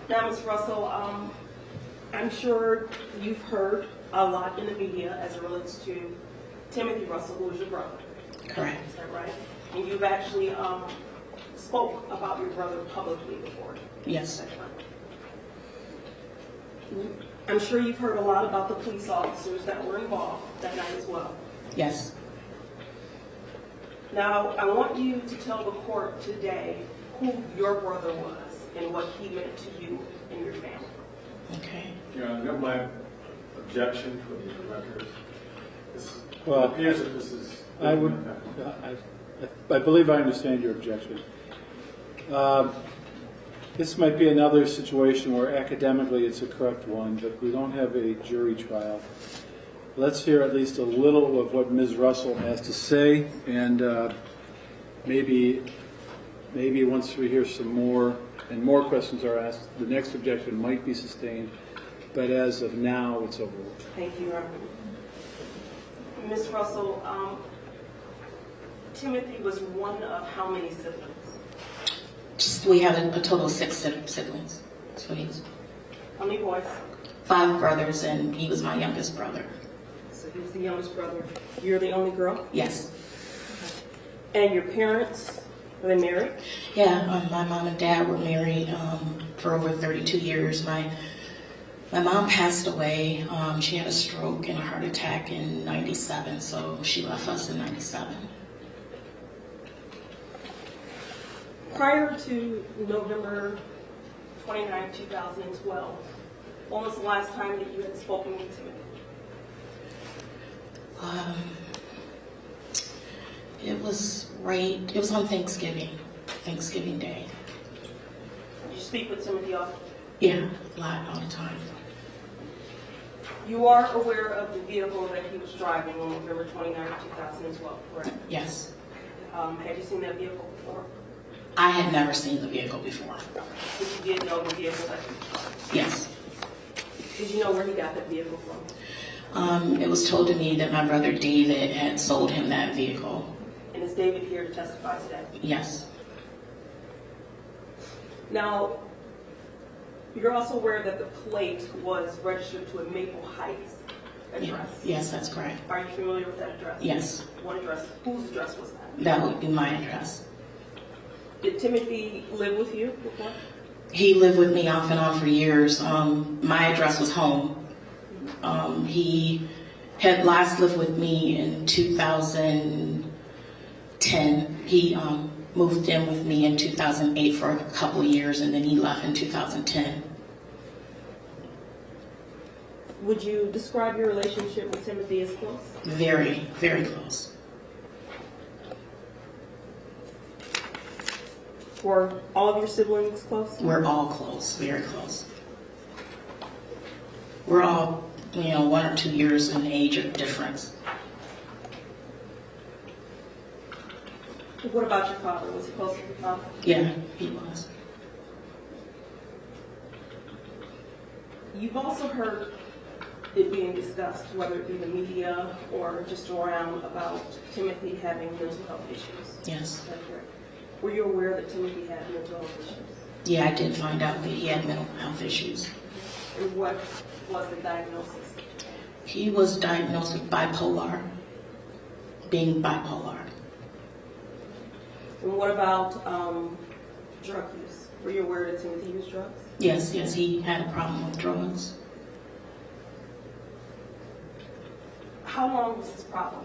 Now, Ms. Russell, I'm sure you've heard a lot in the media as it relates to Timothy Russell, who is your brother. Correct. Is that right? And you've actually spoke about your brother publicly before. Yes. Is that right? I'm sure you've heard a lot about the police officers that were involved that night as well. Yes. Now, I want you to tell the court today who your brother was and what he meant to you and your family. Okay. Yeah, I got my objection for the record. Well, It appears that this is. I believe I understand your objection. This might be another situation where academically it's a correct one, but we don't have a jury trial. Let's hear at least a little of what Ms. Russell has to say, and maybe once we hear some more and more questions are asked, the next objection might be sustained, but as of now, it's over with. Thank you, Your Honor. Ms. Russell, Timothy was one of how many siblings? We had a total of 6 siblings. So he was How many boys? 5 brothers, and he was my youngest brother. So he was the youngest brother. You're the only girl? Yes. And your parents, were they married? Yeah, my mom and dad were married for over 32 years. My mom passed away. She had a stroke and a heart attack in 97, so she left us in 97. Prior to November 29, 2012, when was the last time that you had spoken with Timothy? It was on Thanksgiving Day. Did you speak with Timothy often? Yeah, a lot, all the time. You are aware of the vehicle that he was driving on November 29, 2012, correct? Yes. Had you seen that vehicle before? I had never seen the vehicle before. But you did know the vehicle that he was driving? Yes. Did you know where he got that vehicle from? It was told to me that my brother David had sold him that vehicle. And is David here to testify today? Yes. Now, you're also aware that the plate was registered to a Maple Heights address? Yes, that's correct. Are you familiar with that address? Yes. What address? Whose address was that? That would be my address. Did Timothy live with you before? He lived with me off and on for years. My address was home. He had last lived with me in 2010. He moved in with me in 2008 for a couple of years, and then he left in 2010. Would you describe your relationship with Timothy as close? Very, very close. Were all of your siblings close? We're all close, very close. We're all, 1 or 2 years in age of difference. What about your father? Was he close to your father? Yeah, he was. You've also heard it being discussed, whether it be the media or just around, about Timothy having mental health issues. Yes. Is that correct? Were you aware that Timothy had mental health issues? Yeah, I did find out that he had mental health issues. And what was the diagnosis? He was diagnosed with bipolar, being bipolar. And what about drug use? Were you aware that Timothy used drugs? Yes, he had a problem with drugs. How long was this problem?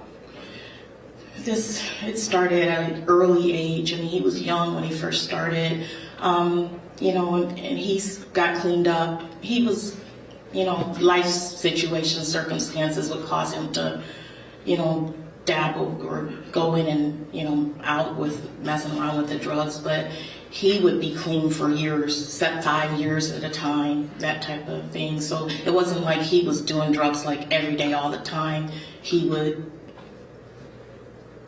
It started at an early age. I mean, he was young when he first started, you know, and he's got cleaned up. He was, you know, life situations, circumstances would cause him to, you know, dabble or go in and, you know, out with messing around with the drugs, but he would be clean for years, 5 years at a time, that type of thing. So it wasn't like he was doing drugs like every day all the time. He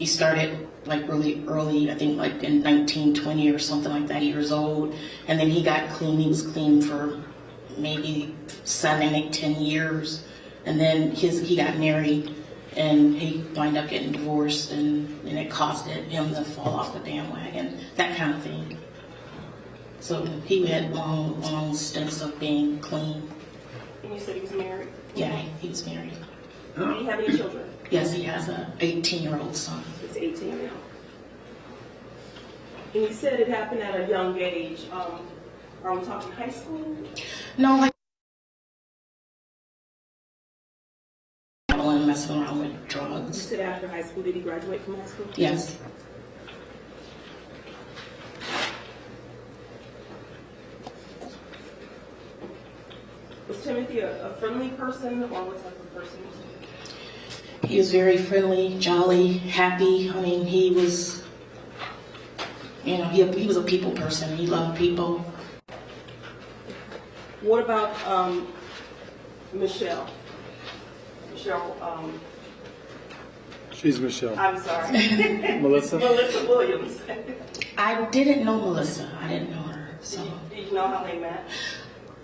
started like really early, I think like in 19, 20 or something like that, years old. And then he got clean. He was clean for maybe 7, 8, 10 years. And then he got married and he wound up getting divorced, and it caused him to fall off the bandwagon, that kind of thing. So he had long stints of being clean. And you said he was married? Yeah, he was married. Do you have any children? Yes, he has an 18-year-old son. He's 18 now. And you said it happened at a young age. Are we talking high school? No, like messing around with You drugs. said after high school. Did he graduate from high school? Yes. Was Timothy a friendly person, or what type of person was he? He was very friendly, jolly, happy. I mean, he was, you know, he was a people person. He loved people. What about Michelle? She's Michelle. I'm sorry. Melissa? Malissa Williams. I didn't know Melissa. I didn't know her. So. Did you know how they met?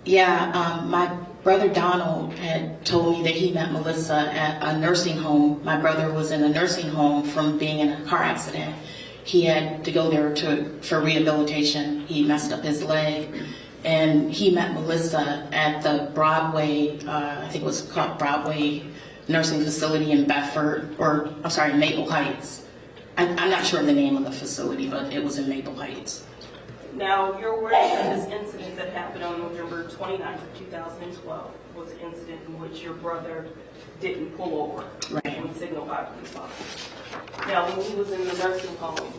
Yeah, my brother Donald had told me that he met Melissa at a nursing home. My brother was in a nursing home from being in a car accident. He had to go there for rehabilitation. He messed up his leg. And he met Melissa at the Broadway, I think it was called Broadway Nursing Facility in Bedford, or I'm sorry, Maple Heights. I'm not sure of the name of the facility, but it was in Maple Heights. Now, you're aware that this incident that happened on November 29th of 2012 was an incident in which your brother didn't pull over when signaled by a police officer. Now, when he was in the nursing home,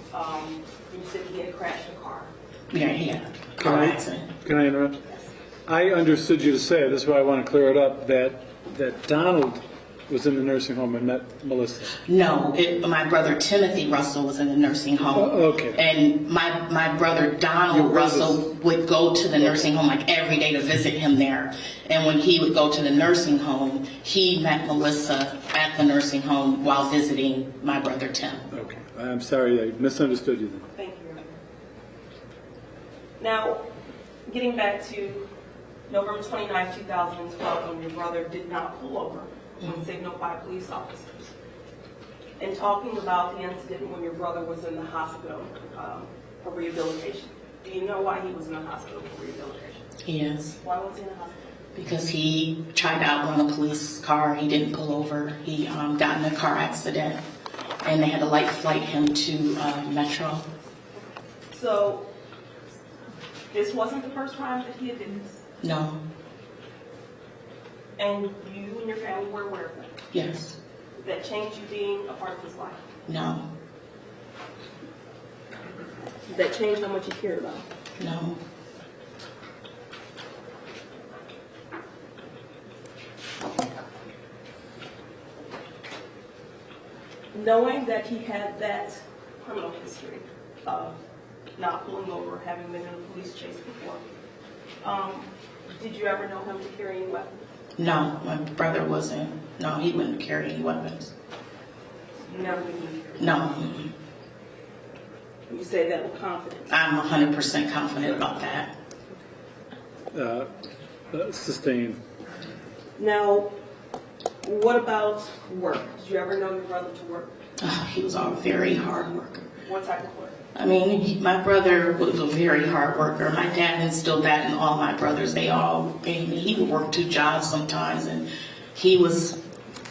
you said he had crashed a car. Yeah. Car accident. Can I interrupt? I understood you to say, this is why I want to clear it up, that Donald was in the nursing home and met Melissa. No, my brother Timothy Russell was in the nursing home. Okay. And my brother Donald Russell would go to the nursing home like every day to visit him there. And when he would go to the nursing home, he met Melissa at the nursing home while visiting my brother Tim. Okay. I'm sorry, I misunderstood you then. Thank you. Now, getting back to November 29th, 2012, when your brother did not pull over when signaled by police officers, and talking about the incident when your brother was in the hospital for rehabilitation. Do you know why he was in the hospital for rehabilitation? Yes. Why was he in the hospital? Because he tried to outrun a police car. He didn't pull over. He got in a car accident, and they had to light flight him to Metro. So, this wasn't the first time that he had did this? No. And you and your family were aware of that? Yes. Did that change you being a part of his life? No. Did that change how much you cared about him? No. Knowing that he had that criminal history of not pulling over, having been in a police chase before, did you ever know him to carry any weapons? No, my brother wasn't. No, he wouldn't carry any weapons. You never knew him to carry? No. You say that with confidence. I'm 100% confident about that. Sustained. Now, what about work? Did you ever know your brother to work? He was a very hard worker. What type of work? I mean, my brother was a very hard worker. My dad instilled that in all my brothers. He would work 2 jobs sometimes, and he was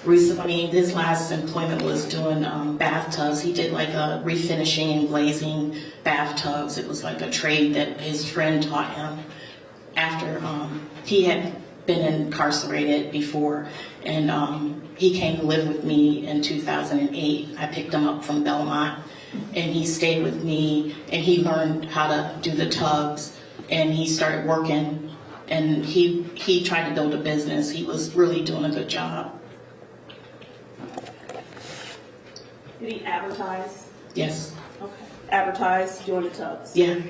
recently, his last employment was doing bathtubs. He did like a refinishing and glazing bathtubs. It was like a trade that his friend taught him after he had been incarcerated before, and he came to live with me in 2008. I picked him up from Belmont, and he stayed with me, and he learned how to do the tubs, and he started working, and he tried to build a business. He was really doing a good job. Did he advertise? Yes. Okay. Advertise doing the tubs? Yeah.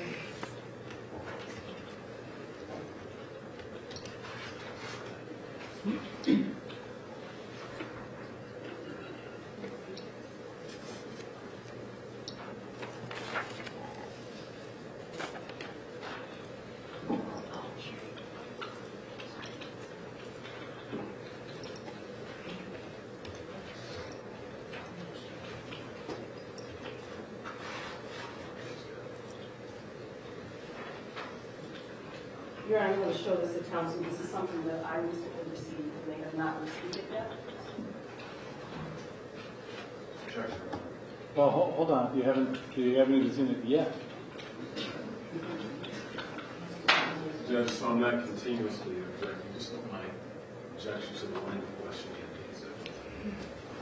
Your Honor, I'm going to show this to counsel. This is something that I recently received, and they have not received it yet. Well, hold on. You haven't even seen it yet. Judge, so I'm not continuously objecting, just my objection to the line of questioning.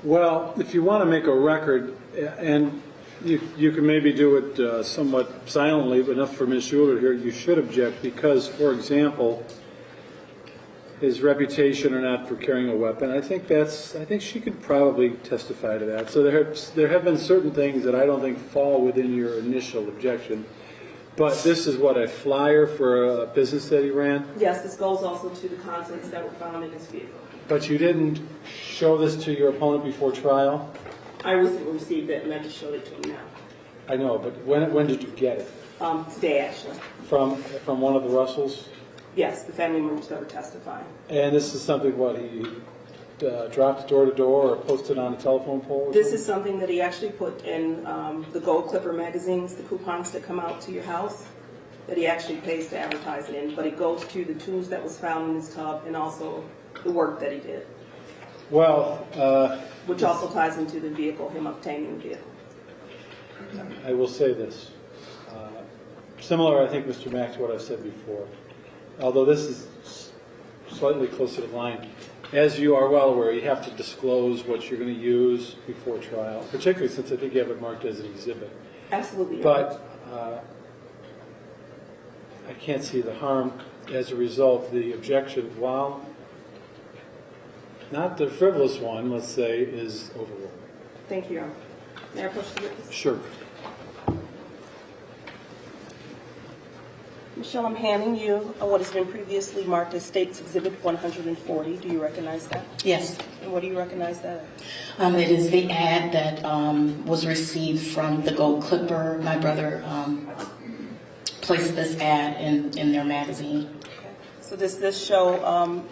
Well, if you want to make a record, and you can maybe do it somewhat silently, but enough for Ms. Schuler here, you should object because, for example, his reputation or not for carrying a weapon, I think she could probably testify to that. So there have been certain things that I don't think fall within your initial objection. But this is what, a flyer for a business that he ran? Yes, this goes also to the contents that were found in his vehicle. But you didn't show this to your opponent before trial? I recently received it, and I just showed it to him now. I know, but when did you get it? Today, actually. From one of the Russells? Yes, the family members that were testifying. And this is something, what, he dropped door to door or posted on a telephone pole? This is something that he actually put in the Gold Clipper magazines, the coupons that come out to your house, that he actually pays to advertise it in. But it goes to the tools that was found in his tub and also the work that he did. Well, which also ties into the vehicle, him obtaining the vehicle. I will say this. Similar, I think, Mr. Mack, to what I've said before. Although this is slightly closer to the line. As you are well aware, you have to disclose what you're going to use before trial, particularly since I think you have it marked as an exhibit. Absolutely. But I can't see the harm as a result. The objection, while not the frivolous one, let's say, is overruled. Thank you, Your Honor. May I push the witness? Sure. Michelle, I'm handing you what has been previously marked as State's Exhibit 140. Do you recognize that? Yes. And what do you recognize that as? It is the ad that was received from the Gold Clipper. My brother placed this ad in their magazine. Okay. So does this show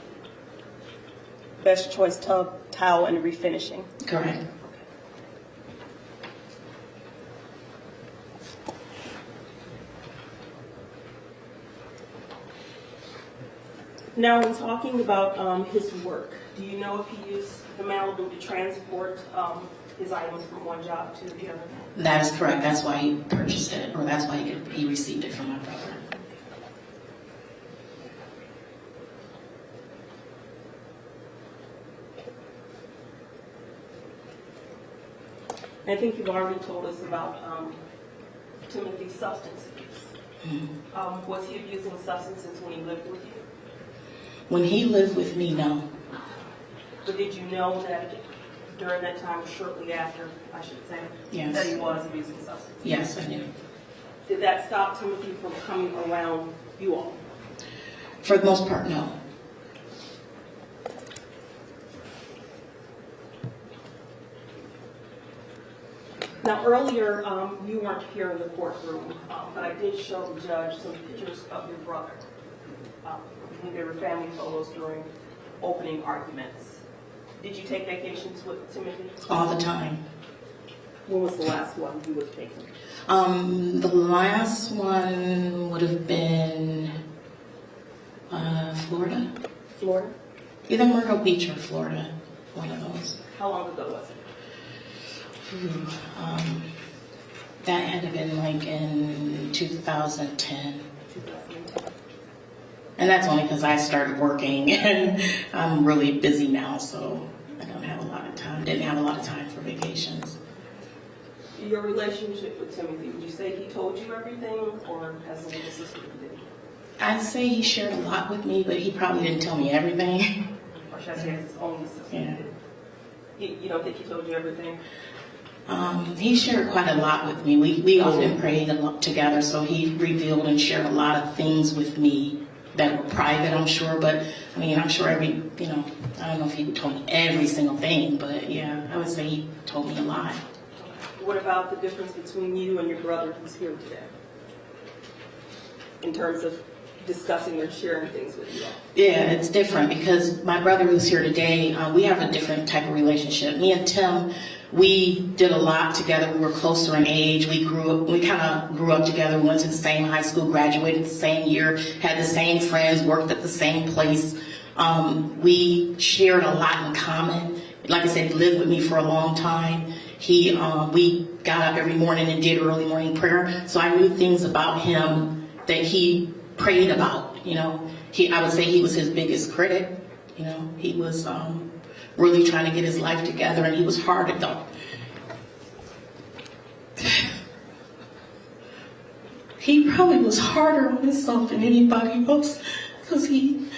Best Choice Tub, Towel, and Refinishing? Correct. Now, in talking about his work, do you know if he used the Malibu to transport his items from one job to the other? That is correct. That's why he purchased it, or that's why he received it from my brother. I think you've already told us about Timothy's substance abuse. Mm-hmm. Was he abusing substances when he lived with you? When he lived with me, no. But did you know that during that time, or shortly after, I should say, yes, that he was abusing substances? Yes, I knew. Did that stop Timothy from coming around you all? For the most part, no. Now, earlier, you weren't here in the courtroom, but I did show the judge some pictures of your brother. I think they were family photos during opening arguments. Did you take vacations with Timothy? All the time. When was the last one you would have taken? The last one would have been Florida. Florida? Either Myrtle Beach or Florida. One of those. How long ago was it? That had to have been like in 2010. 2010. And that's only because I started working and I'm really busy now, so I don't have a lot of time. Didn't have a lot of time for vacations. Your relationship with Timothy, would you say he told you everything, or has a little sister who did? I'd say he shared a lot with me, but he probably didn't tell me everything. Or should I say his only sister? Yeah. You don't think he told you everything? He shared quite a lot with me. We often prayed a lot together, so he revealed and shared a lot of things with me that were private, I'm sure. But I mean, I'm sure I don't know if he told me every single thing, but yeah, I would say he told me a lot. What about the difference between you and your brother who's here today? In terms of discussing or sharing things with you all? Yeah, it's different because my brother who's here today, we have a different type of relationship. Me and Tim, we did a lot together. We were closer in age. We kind of grew up together. We went to the same high school, graduated the same year, had the same friends, worked at the same place. We shared a lot in common. Like I said, he lived with me for a long time. We got up every morning and did early morning prayer. So I knew things about him that he prayed about. I would say he was his biggest critic. He was really trying to get his life together, and he was hard though. He probably was harder on himself than anybody else because he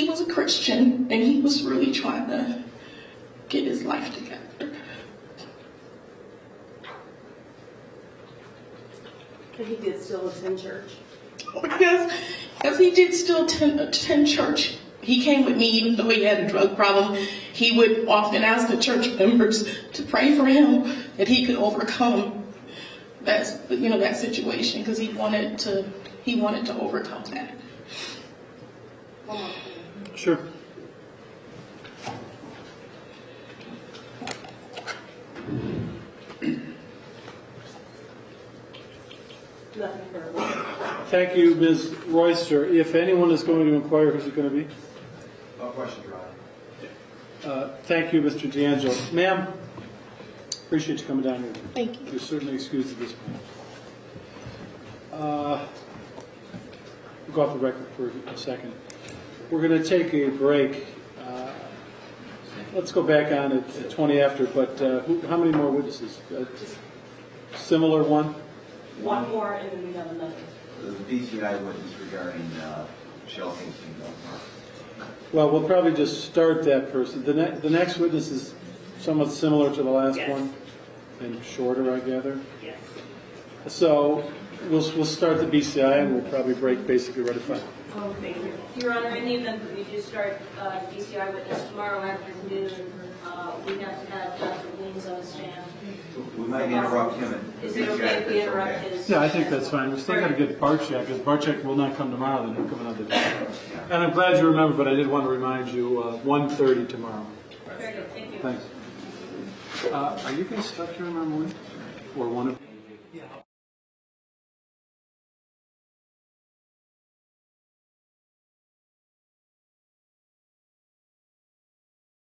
was a Christian and he was really trying to get his life together. And he did still attend church? Yes, he did still attend church. He came with me even though he had a drug problem. He would often ask the church members to pray for him that he could overcome that situation because he wanted to overcome that. Sure. Nothing further. Thank you, Ms. Royster. If anyone is going to inquire, who's it going to be? No questions, Your Honor. Thank you, Mr. D'Angelo. Ma'am, appreciate you coming down here. Thank you. You're certainly excused at this point. We'll go off the record for a second. We're going to take a break. Let's go back on at 20 after, but how many more witnesses? Similar one? One more, and then we have another. The PCI witness regarding shell casing. Well, we'll probably just start that person. The next witness is somewhat similar to the last Yes. one, and shorter, I gather. Yes. So we'll start the BCI, and we'll probably break basically right at 5. Oh, thank you. Your Honor, in the event that we do start DCI witness tomorrow afternoon, we have to have Dr. Williams on stand. We might interrupt him. Is it okay if we interrupt his? Yeah, I think that's fine. We still got to get Barczyk, because Barczyk will not come tomorrow, then he'll come another day. And I'm glad you remembered, but I did want to remind you, 1:30 tomorrow. Very good, thank you. Thanks. Are you going to start here tomorrow morning? Or one of